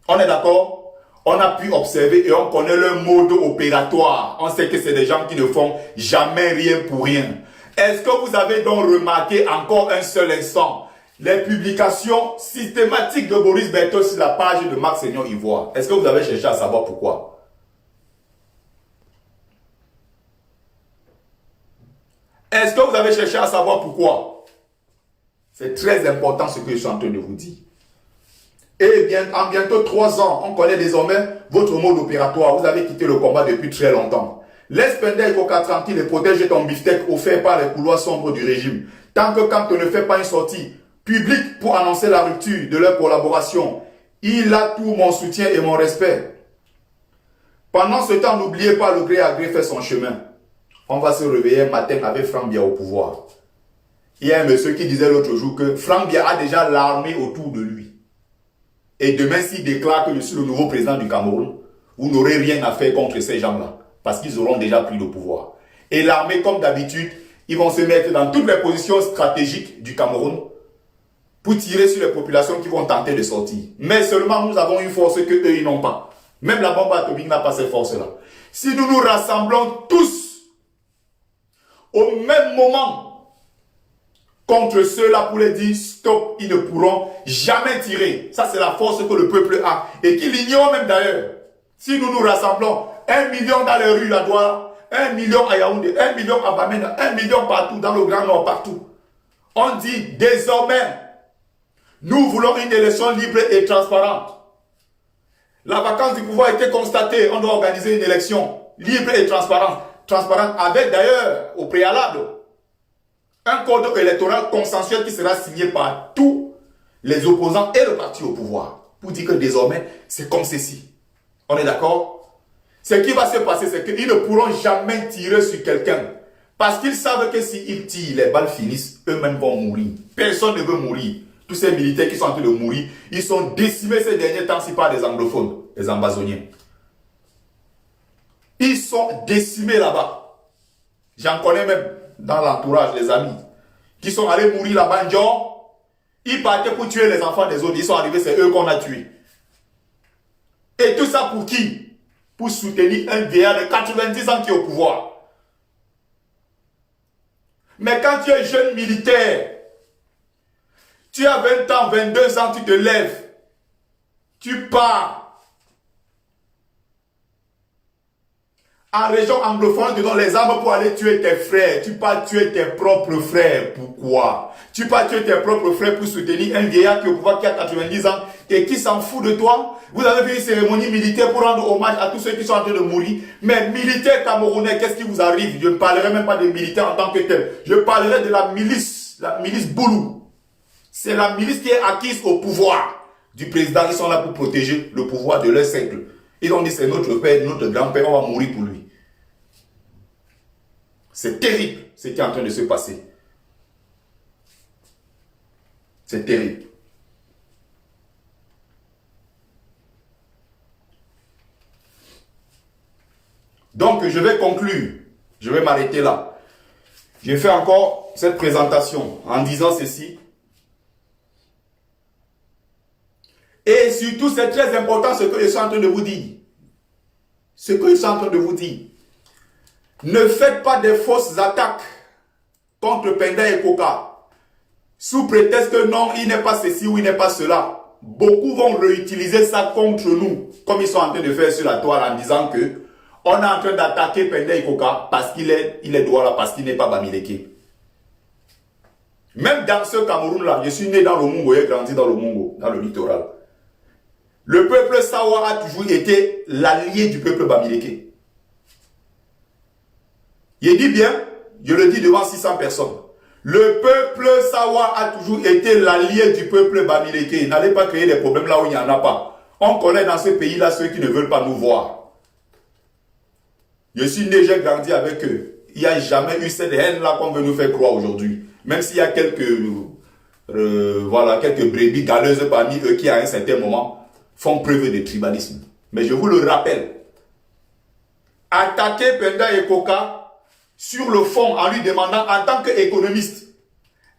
On est d'accord? On a pu observer et on connaît leur mode opératoire. On sait que c'est des gens qui ne font jamais rien pour rien. Est-ce que vous avez donc remarqué encore un seul instant les publications systématiques de Boris Berthold sur la page de Max Seigneur Ivoire? Est-ce que vous avez cherché à savoir pourquoi? Est-ce que vous avez cherché à savoir pourquoi? C'est très important ce que je suis en train de vous dire. Et bien, en bientôt 3 ans, on connaît désormais votre mode opératoire. Vous avez quitté le combat depuis très longtemps. Laisse Penda et Coca tranquille et protège ton beefsteak offert par les couloirs sombres du régime. Tant que Kanto ne fait pas une sortie publique pour annoncer la rupture de leur collaboration, il a tout mon soutien et mon respect. Pendant ce temps, n'oubliez pas, le gré à gré fait son chemin. On va se réveiller un matin avec Franck Biya au pouvoir. Il y a un monsieur qui disait l'autre jour que Franck Biya a déjà l'armée autour de lui. Et demain, s'il déclare que je suis le nouveau président du Cameroun, vous n'aurez rien à faire contre ces gens-là. Parce qu'ils auront déjà pris le pouvoir. Et l'armée, comme d'habitude, ils vont se mettre dans toutes les positions stratégiques du Cameroun pour tirer sur les populations qui vont tenter de sortir. Mais seulement nous avons une force que eux, ils n'ont pas. Même la bombe atomique n'a pas cette force-là. Si nous nous rassemblons tous au même moment contre ceux-là pour les dire stop, ils ne pourront jamais tirer. Ça, c'est la force que le peuple a et qu'il ignore même d'ailleurs. Si nous nous rassemblons, 1 million dans les rues, la Douala, 1 million à Yaoundé, 1 million à Bamenda, 1 million partout, dans le Grand Nord, partout. On dit désormais, nous voulons une élection libre et transparente. La vacance du pouvoir a été constatée. On doit organiser une élection libre et transparente avec d'ailleurs au préalable un code électoral consensuel qui sera signé par tous les opposants et le parti au pouvoir. Pour dire que désormais, c'est comme ceci. On est d'accord? Ce qui va se passer, c'est qu'ils ne pourront jamais tirer sur quelqu'un. Parce qu'ils savent que s'ils tirent, les balles finissent, eux-mêmes vont mourir. Personne ne veut mourir. Tous ces militaires qui sont en train de mourir, ils sont décimés ces derniers temps-ci par des anglophones, des ambazoniens. Ils sont décimés là-bas. J'en connais même dans l'entourage, les amis, qui sont allés mourir là-bas. Ils partaient pour tuer les enfants des autres. Ils sont arrivés, c'est eux qu'on a tués. Et tout ça pour qui? Pour soutenir un vieillard de 90 ans qui est au pouvoir. Mais quand tu es jeune militaire, tu as 20 ans, 22 ans, tu te lèves, tu pars. En région anglophone, tu donnes les armes pour aller tuer tes frères. Tu pars tuer tes propres frères. Pourquoi? Tu pars tuer tes propres frères pour soutenir un vieillard qui est au pouvoir, qui a 90 ans et qui s'en fout de toi. Vous avez vu une cérémonie militaire pour rendre hommage à tous ceux qui sont en train de mourir. Mais militaires camerounais, qu'est-ce qui vous arrive? Je ne parlerai même pas des militaires en tant que tels. Je parlerai de la milice Boulou. C'est la milice qui est acquise au pouvoir du président. Ils sont là pour protéger le pouvoir de leur siècle. Ils ont dit c'est notre père, notre grand-père, on va mourir pour lui. C'est terrible ce qui est en train de se passer. C'est terrible. Donc je vais conclure. Je vais m'arrêter là. J'ai fait encore cette présentation en disant ceci. Et surtout, c'est très important ce que je suis en train de vous dire. Ce que je suis en train de vous dire. Ne faites pas des fausses attaques contre Penda et Koka. Sous prétexte que non, il n'est pas ceci ou il n'est pas cela. Beaucoup vont réutiliser ça contre nous. Comme ils sont en train de faire sur la toile en disant que on est en train d'attaquer Penda et Koka parce qu'il est Douala, parce qu'il n'est pas Bamileke. Même dans ce Cameroun-là, je suis né dans le Mungo, j'ai grandi dans le Mungo, dans le littoral. Le peuple Sawa a toujours été l'allié du peuple Bamileke. Je dis bien, je le dis devant 600 personnes. Le peuple Sawa a toujours été l'allié du peuple Bamileke. N'allez pas créer des problèmes là où il n'y en a pas. On connaît dans ce pays-là ceux qui ne veulent pas nous voir. Je suis né, j'ai grandi avec eux. Il n'y a jamais eu cette haine-là qu'on veut nous faire croire aujourd'hui. Même s'il y a quelques brebis galeuses parmi eux qui à un certain moment font preuve de tribalisme. Mais je vous le rappelle, attaquer Penda et Koka sur le fond en lui demandant en tant qu'économiste,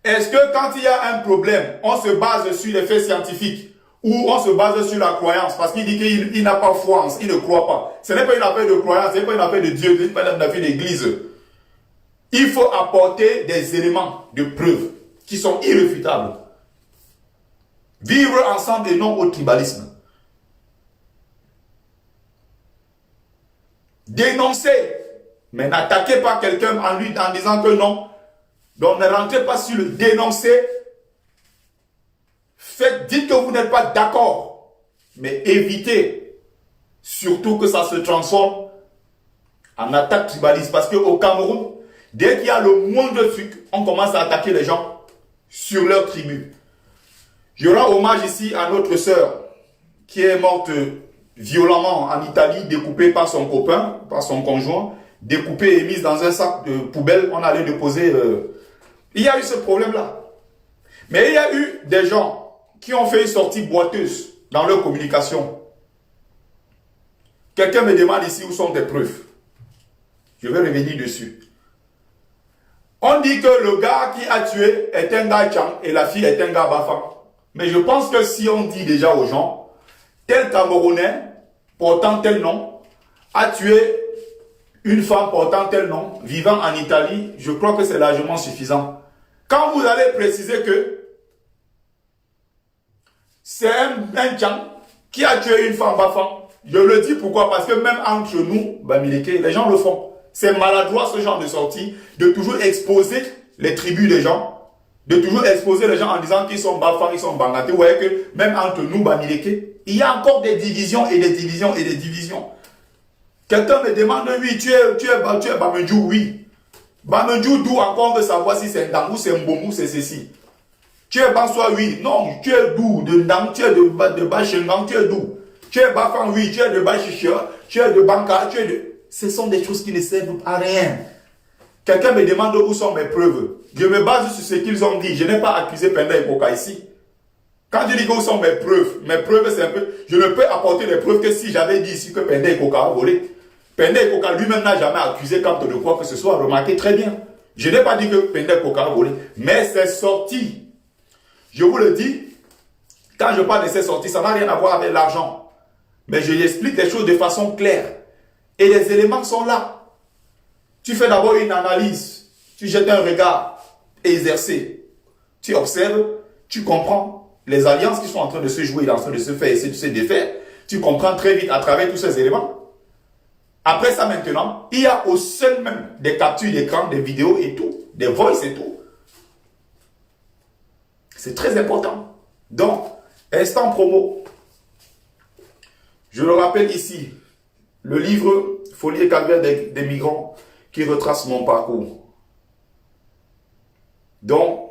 est-ce que quand il y a un problème, on se base sur les faits scientifiques ou on se base sur la croyance parce qu'il dit qu'il n'a pas foi, il ne croit pas. Ce n'est pas une affaire de croyance, ce n'est pas une affaire de Dieu, ce n'est pas une affaire d'église. Il faut apporter des éléments de preuve qui sont irréfutables. Vivre ensemble et non au tribalisme. Dénoncer, mais n'attaquez pas quelqu'un en disant que non. Donc ne rentrez pas sur le dénoncer. Dites que vous n'êtes pas d'accord, mais évitez surtout que ça se transforme en attaque tribaliste. Parce qu'au Cameroun, dès qu'il y a le moindre truc, on commence à attaquer les gens sur leur tribu. Je rends hommage ici à notre sœur qui est morte violemment en Italie, découpée par son copain, par son conjoint, découpée et mise dans un sac de poubelle. On allait déposer. Il y a eu ce problème-là. Mais il y a eu des gens qui ont fait une sortie boiteuse dans leur communication. Quelqu'un me demande ici où sont tes preuves. Je vais revenir dessus. On dit que le gars qui a tué est un gars Tchang et la fille est un gars Bafang. Mais je pense que si on dit déjà aux gens, tel Camerounais portant tel nom a tué une femme portant tel nom, vivant en Italie, je crois que c'est largement suffisant. Quand vous allez préciser que c'est un Tchang qui a tué une femme Bafang, je le dis pourquoi? Parce que même entre nous, Bamileke, les gens le font. C'est maladroit ce genre de sortie, de toujours exposer les tribus des gens, de toujours exposer les gens en disant qu'ils sont Bafang, ils sont Bangaté. Vous voyez que même entre nous, Bamileke, Il y a encore des divisions et des divisions et des divisions. Quelqu'un me demande, oui, tu es Bamendjou, oui. Bamendjou, d'où encore on veut savoir si c'est Ndangou, c'est Mbomou, c'est ceci. Tu es Bansoa, oui. Non, tu es d'où? De Ndang, tu es de Bachengang, tu es d'où? Tu es Bafan, oui. Tu es de Bachicha, tu es de Banka, tu es de... Ce sont des choses qui ne servent à rien. Quelqu'un me demande où sont mes preuves. Je me base sur ce qu'ils ont dit. Je n'ai pas accusé Penda et Koka ici. Quand je dis où sont mes preuves c'est un peu... Je ne peux apporter les preuves que si j'avais dit ici que Penda et Koka a volé. Penda et Koka lui-même n'a jamais accusé Kamto de quoi que ce soit. Remarquez très bien. Je n'ai pas dit que Penda et Koka a volé. Mais c'est sorti. Je vous le dis, quand je parle de ces sorties, ça n'a rien à voir avec l'argent. Mais je explique les choses de façon claire. Et les éléments sont là. Tu fais d'abord une analyse. Tu jettes un regard exercé. Tu observes, tu comprends les alliances qui sont en train de se jouer, en train de se faire, essayer de se défaire. Tu comprends très vite à travers tous ces éléments. Après ça maintenant, il y a au sein même des captures d'écran, des vidéos et tout, des voices et tout. C'est très important. Donc, instant promo. Je le rappelle ici, le livre Folie et calvaire des migrants qui retrace mon parcours. Donc,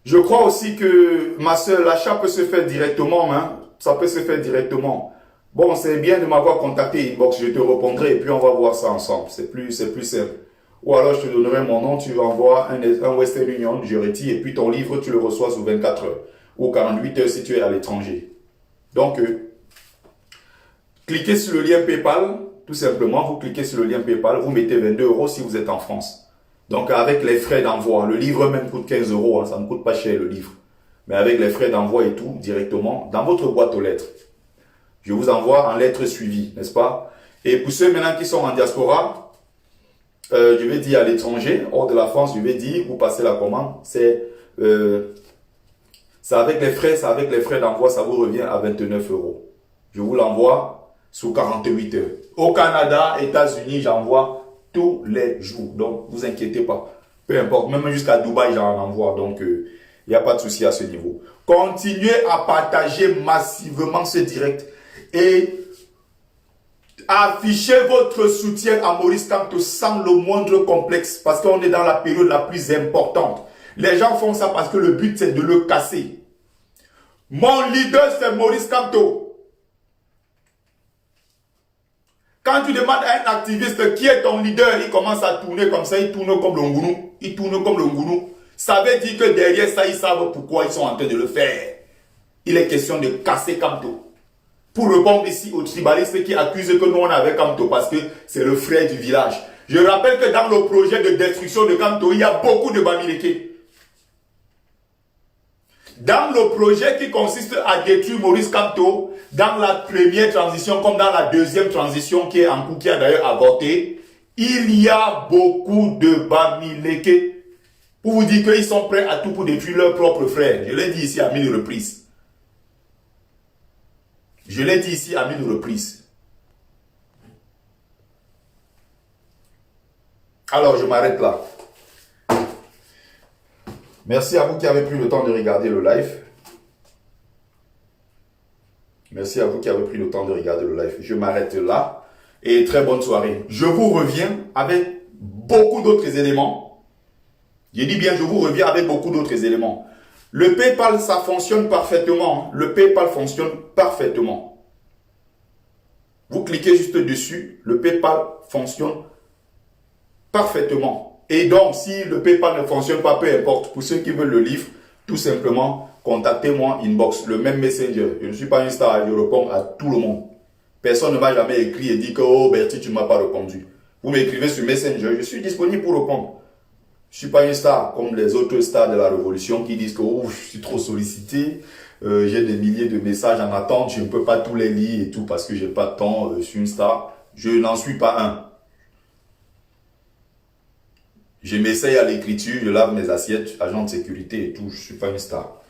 je crois aussi que ma soeur, l'achat peut se faire directement. Hein? Ça peut se faire directement. Bon, c'est bien de m'avoir contacté inbox, je te répondrai et puis on va voir ça ensemble. C'est plus simple. Ou alors je te donnerai mon nom, tu envoies un Western Union, je retire, et puis ton livre, tu le reçois sous 24 heures. Ou 48 heures si tu es à l'étranger. Donc, cliquez sur le lien PayPal, tout simplement, vous cliquez sur le lien PayPal, vous mettez 22 € si vous êtes en France. Donc, avec les frais d'envoi, le livre même coûte 15 €, hein, ça ne coûte pas cher le livre. Mais avec les frais d'envoi et tout, directement, dans votre boîte aux lettres. Je vous envoie en lettres suivies, n'est-ce pas? Et pour ceux maintenant qui sont en diaspora, je vais dire à l'étranger, hors de la France, je vais dire, vous passez la commande, c'est avec les frais d'envoi, ça vous revient à 29 €. Je vous l'envoie sous 48 heures. Au Canada, États-Unis, j'envoie tous les jours. Donc, vous inquiétez pas. Peu importe, même jusqu'à Dubaï, j'en envoie. Donc, il n'y a pas de souci à ce niveau. Continuez à partager massivement ce direct et affichez votre soutien à Maurice Kamto sans le moindre complexe parce qu'on est dans la période la plus importante. Les gens font ça parce que le but c'est de le casser. Mon leader c'est Maurice Kamto. Quand tu demandes à un activiste qui est ton leader, il commence à tourner comme ça, il tourne comme le Ngounou. Il tourne comme le Ngounou. Ça veut dire que derrière ça, ils savent pourquoi ils sont en train de le faire. Il est question de casser Kamto. Pour répondre ici aux tribalistes qui accusent que nous on avait Kamto parce que c'est le frère du village. Je rappelle que dans le projet de destruction de Kamto, il y a beaucoup de Bamileke. Dans le projet qui consiste à détruire Maurice Kamto, dans la première transition comme dans la deuxième transition qui est en cours, qui a d'ailleurs avorté, il y a beaucoup de Bamileke. Pour vous dire qu'ils sont prêts à tout pour détruire leur propre frère. Je l'ai dit ici à 1000 reprises. Je l'ai dit ici à 1000 reprises. Alors, je m'arrête là. Merci à vous qui avez pris le temps de regarder le live. Merci à vous qui avez pris le temps de regarder le live. Je m'arrête là. Et très bonne soirée. Je vous reviens avec beaucoup d'autres éléments. Je dis bien, je vous reviens avec beaucoup d'autres éléments. Le PayPal, ça fonctionne parfaitement. Le PayPal fonctionne parfaitement. Vous cliquez juste dessus. Le PayPal fonctionne parfaitement. Et donc, si le PayPal ne fonctionne pas, peu importe. Pour ceux qui veulent le livre, tout simplement, contactez-moi inbox, le même Messenger. Je ne suis pas une star, je réponds à tout le monde. Personne ne m'a jamais écrit et dit que, oh Bertie, tu ne m'as pas répondu. Vous m'écrivez sur Messenger, je suis disponible pour répondre. Je ne suis pas une star comme les autres stars de la Révolution qui disent que oh, je suis trop sollicité, j'ai des milliers de messages en attente, je ne peux pas tous les lire et tout parce que je n'ai pas de temps, je suis une star. Je n'en suis pas un. Je m'essaye à l'écriture, je lave mes assiettes, agent de sécurité et tout, je ne suis pas une star.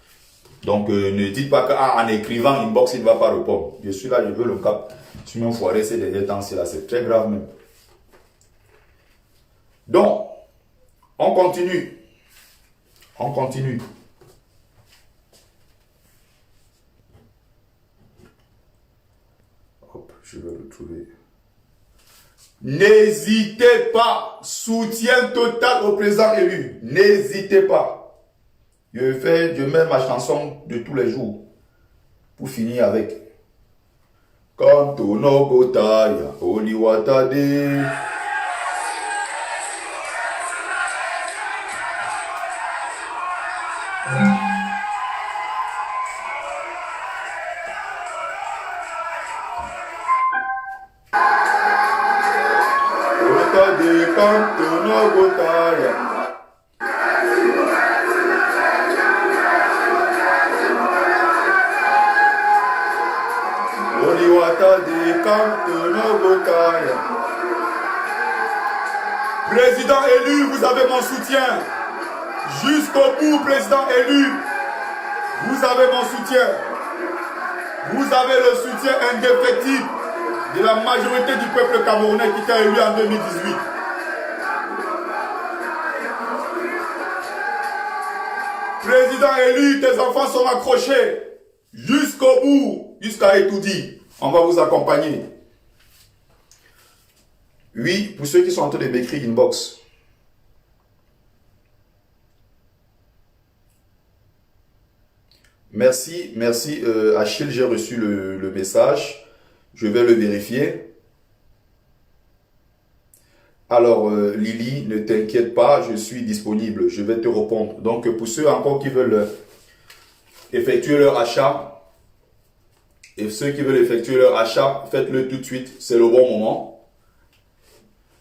Donc ne dites pas qu'en écrivant inbox, il ne va pas répondre. Je suis là, je veux le cap. Tu m'as foiré ces derniers temps, c'est là, c'est très grave même. Donc, on continue. On continue. trouver. N'hésitez pas. Soutien total au président élu. N'hésitez pas. Je mets ma chanson de tous les jours. Pour finir avec. Kanto no gotaya, oliwatade. Kanto no gotaya. Président élu, vous avez mon soutien. Jusqu'au bout, président élu, vous avez mon soutien. Vous avez le soutien indéfectible de la majorité du peuple camerounais qui t'a élu en 2018. Président élu, tes enfants sont accrochés jusqu'au bout, jusqu'à Etoudi. On va vous accompagner. Oui, pour ceux qui sont en train de m'écrire inbox. Merci, merci Achille, j'ai reçu le message. Je vais le vérifier. Alors Lily, ne t'inquiète pas, je suis disponible, je vais te répondre. Donc pour ceux encore qui veulent effectuer leur achat, et ceux qui veulent effectuer leur achat, faites-le tout de suite, c'est le bon moment.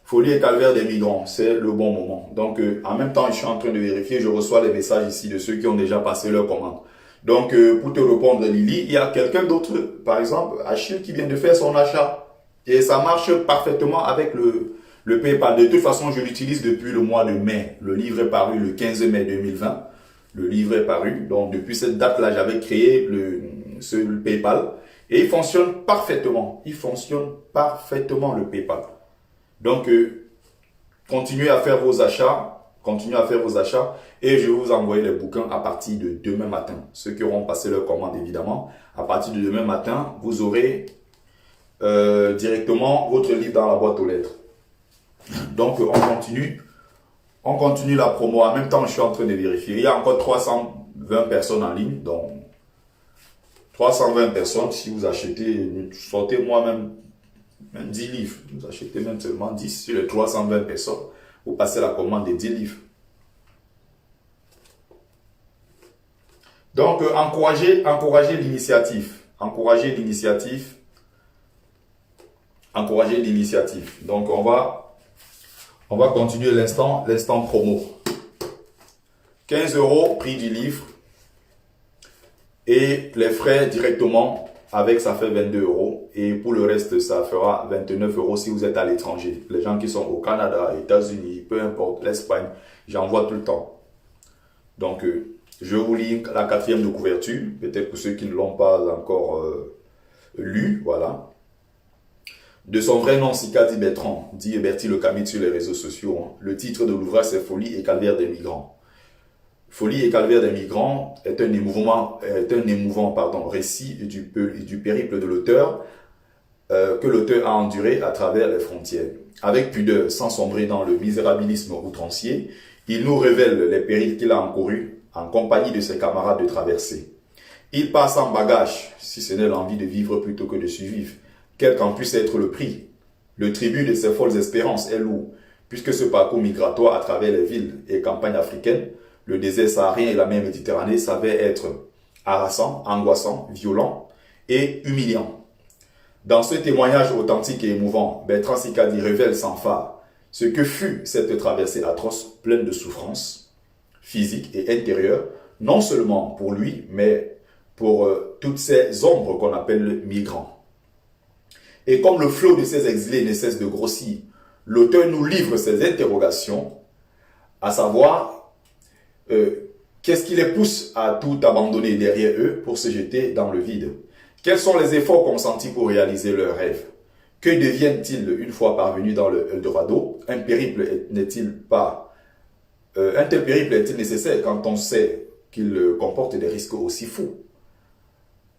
Folie et calvaire des migrants, c'est le bon moment. Donc en même temps, je suis en train de vérifier, je reçois les messages ici de ceux qui ont déjà passé leur commande. Donc pour te répondre Lily, il y a quelqu'un d'autre, par exemple Achille qui vient de faire son achat. Et ça marche parfaitement avec le PayPal. De toute façon, je l'utilise depuis le mois de mai. Le livre est paru le 15 mai 2020. Le livre est paru. Donc depuis cette date-là, j'avais créé ce PayPal. Et il fonctionne parfaitement. Il fonctionne parfaitement le PayPal. Donc, continuez à faire vos achats. Continuez à faire vos achats. Et je vais vous envoyer les bouquins à partir de demain matin. Ceux qui auront passé leur commande, évidemment. À partir de demain matin, vous aurez directement votre livre dans la boîte aux lettres. Donc, on continue la promo. En même temps, je suis en train de vérifier. Il y a encore 320 personnes en ligne. Donc, 320 personnes, si vous achetez, sortez moi-même 10 livres. Vous achetez même seulement 10 sur les 320 personnes. Vous passez la commande des 10 livres. Donc, encouragez l'initiative. Encouragez l'initiative. Encouragez l'initiative. Donc, on va continuer l'instant promo. 15 € prix du livre. Et les frais directement avec, ça fait 22 €. Et pour le reste, ça fera 29 € si vous êtes à l'étranger. Les gens qui sont au Canada, États-Unis, peu importe, l'Espagne, j'envoie tout le temps. Donc, je vous lis la 4e de couverture. Peut-être pour ceux qui ne l'ont pas encore lu, voilà. De son vrai nom, Sikadi Bertrand, dit Bertie Le Camit sur les réseaux sociaux. Le titre de l'ouvrage, c'est Folie et calvaire des migrants. Folie et calvaire des migrants est un émouvant récit du périple de l'auteur que l'auteur a enduré à travers les frontières. Avec pudeur, sans sombrer dans le misérabilisme outrancier, il nous révèle les périls qu'il a encourus en compagnie de ses camarades de traversée. Il passe en bagage, si ce n'est l'envie de vivre plutôt que de survivre, quel qu'en puisse être le prix. Le tribut de ses folles espérances est lourd, puisque ce parcours migratoire à travers les villes et campagnes africaines, le désert saharien et la mer Méditerranée s'avère être harassant, angoissant, violent et humiliant. Dans ce témoignage authentique et émouvant, Bertrand Sikadi révèle sans phare ce que fut cette traversée atroce, pleine de souffrances physiques et intérieures, non seulement pour lui, mais pour toutes ces ombres qu'on appelle migrants. Et comme le flot de ces exilés ne cesse de grossir, l'auteur nous livre ses interrogations, à savoir qu'est-ce qui les pousse à tout abandonner derrière eux pour se jeter dans le vide? Quels sont les efforts consentis pour réaliser leurs rêves? Que deviennent-ils une fois parvenus dans le Eldorado? Un tel périple est-il nécessaire quand on sait qu'il comporte des risques aussi fous?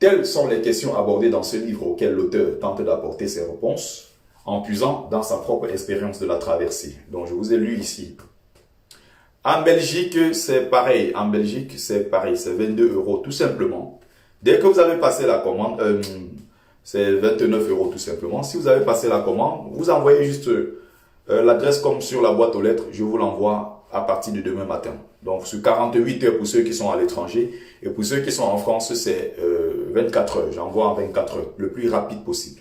Telles sont les questions abordées dans ce livre auquel l'auteur tente d'apporter ses réponses en puisant dans sa propre expérience de la traversée. Donc, je vous ai lu ici. En Belgique, c'est pareil. En Belgique, c'est pareil. C'est 22 € tout simplement. Dès que vous avez passé la commande, c'est 29 € tout simplement. Si vous avez passé la commande, vous envoyez juste l'adresse comme sur la boîte aux lettres. Je vous l'envoie à partir de demain matin. Donc, sur 48 heures pour ceux qui sont à l'étranger. Et pour ceux qui sont en France, c'est 24 heures. J'envoie en 24 heures. Le plus rapide possible.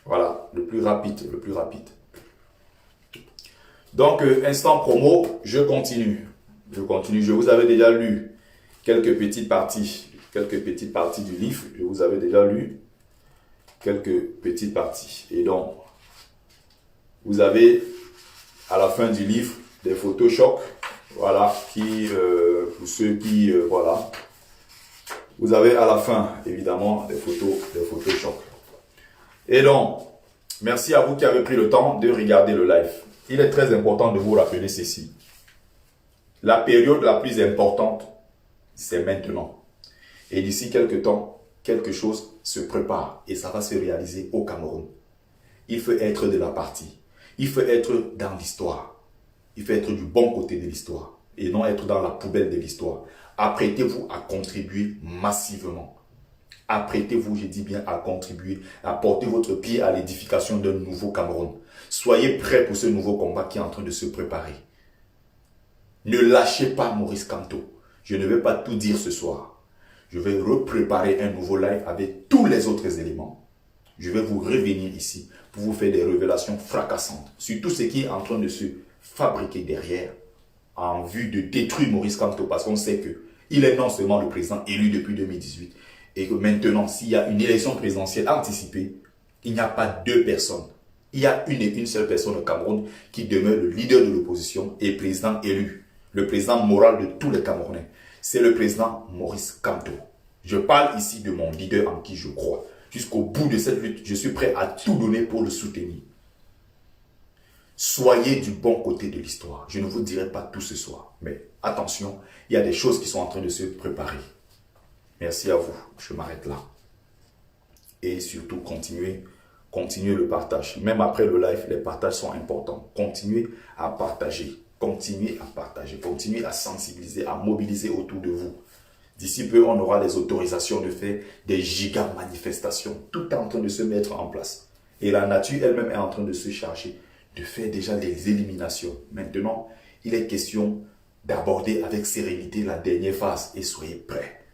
Voilà, le plus rapide, le plus rapide. Donc, instant promo, je continue. Je continue. Je vous avais déjà lu quelques petites parties du livre. Je vous avais déjà lu quelques petites parties. Et donc, vous avez à la fin du livre des Photoshop. Voilà, pour ceux qui, voilà. Vous avez à la fin, évidemment, des Photoshop. Et donc, merci à vous qui avez pris le temps de regarder le live. Il est très important de vous rappeler ceci. La période la plus importante, c'est maintenant. Et d'ici quelques temps, quelque chose se prépare et ça va se réaliser au Cameroun. Il faut être de la partie. Il faut être dans l'histoire. Il faut être du bon côté de l'histoire et non être dans la poubelle de l'histoire. Apprêtez-vous à contribuer massivement. Apprêtez-vous, je dis bien, à contribuer, à porter votre pied à l'édification d'un nouveau Cameroun. Soyez prêts pour ce nouveau combat qui est en train de se préparer. Ne lâchez pas Maurice Kamto. Je ne vais pas tout dire ce soir. Je vais repréparer un nouveau live avec tous les autres éléments. Je vais vous revenir ici pour vous faire des révélations fracassantes sur tout ce qui est en train de se fabriquer derrière en vue de détruire Maurice Kamto parce qu'on sait qu'il est non seulement le président élu depuis 2018 et que maintenant, s'il y a une élection présidentielle anticipée, il n'y a pas deux personnes. Il y a une et une seule personne au Cameroun qui demeure le leader de l'opposition et président élu. Le président moral de tous les Camerounais. C'est le président Maurice Kamto. Je parle ici de mon leader en qui je crois. Jusqu'au bout de cette lutte, je suis prêt à tout donner pour le soutenir. Soyez du bon côté de l'histoire. Je ne vous dirai pas tout ce soir. Mais attention, il y a des choses qui sont en train de se préparer. Merci à vous. Je m'arrête là. Et surtout, continuez le partage. Même après le live, les partages sont importants. Continuez à partager. Continuez à partager. Continuez à sensibiliser, à mobiliser autour de vous. D'ici peu, on aura les autorisations de faire des giga manifestations. Tout est en train de se mettre en place. Et la nature elle-même est en train de se charger de faire déjà des éliminations. Maintenant, il est question d'aborder avec sérénité la dernière phase. Et soyez prêts.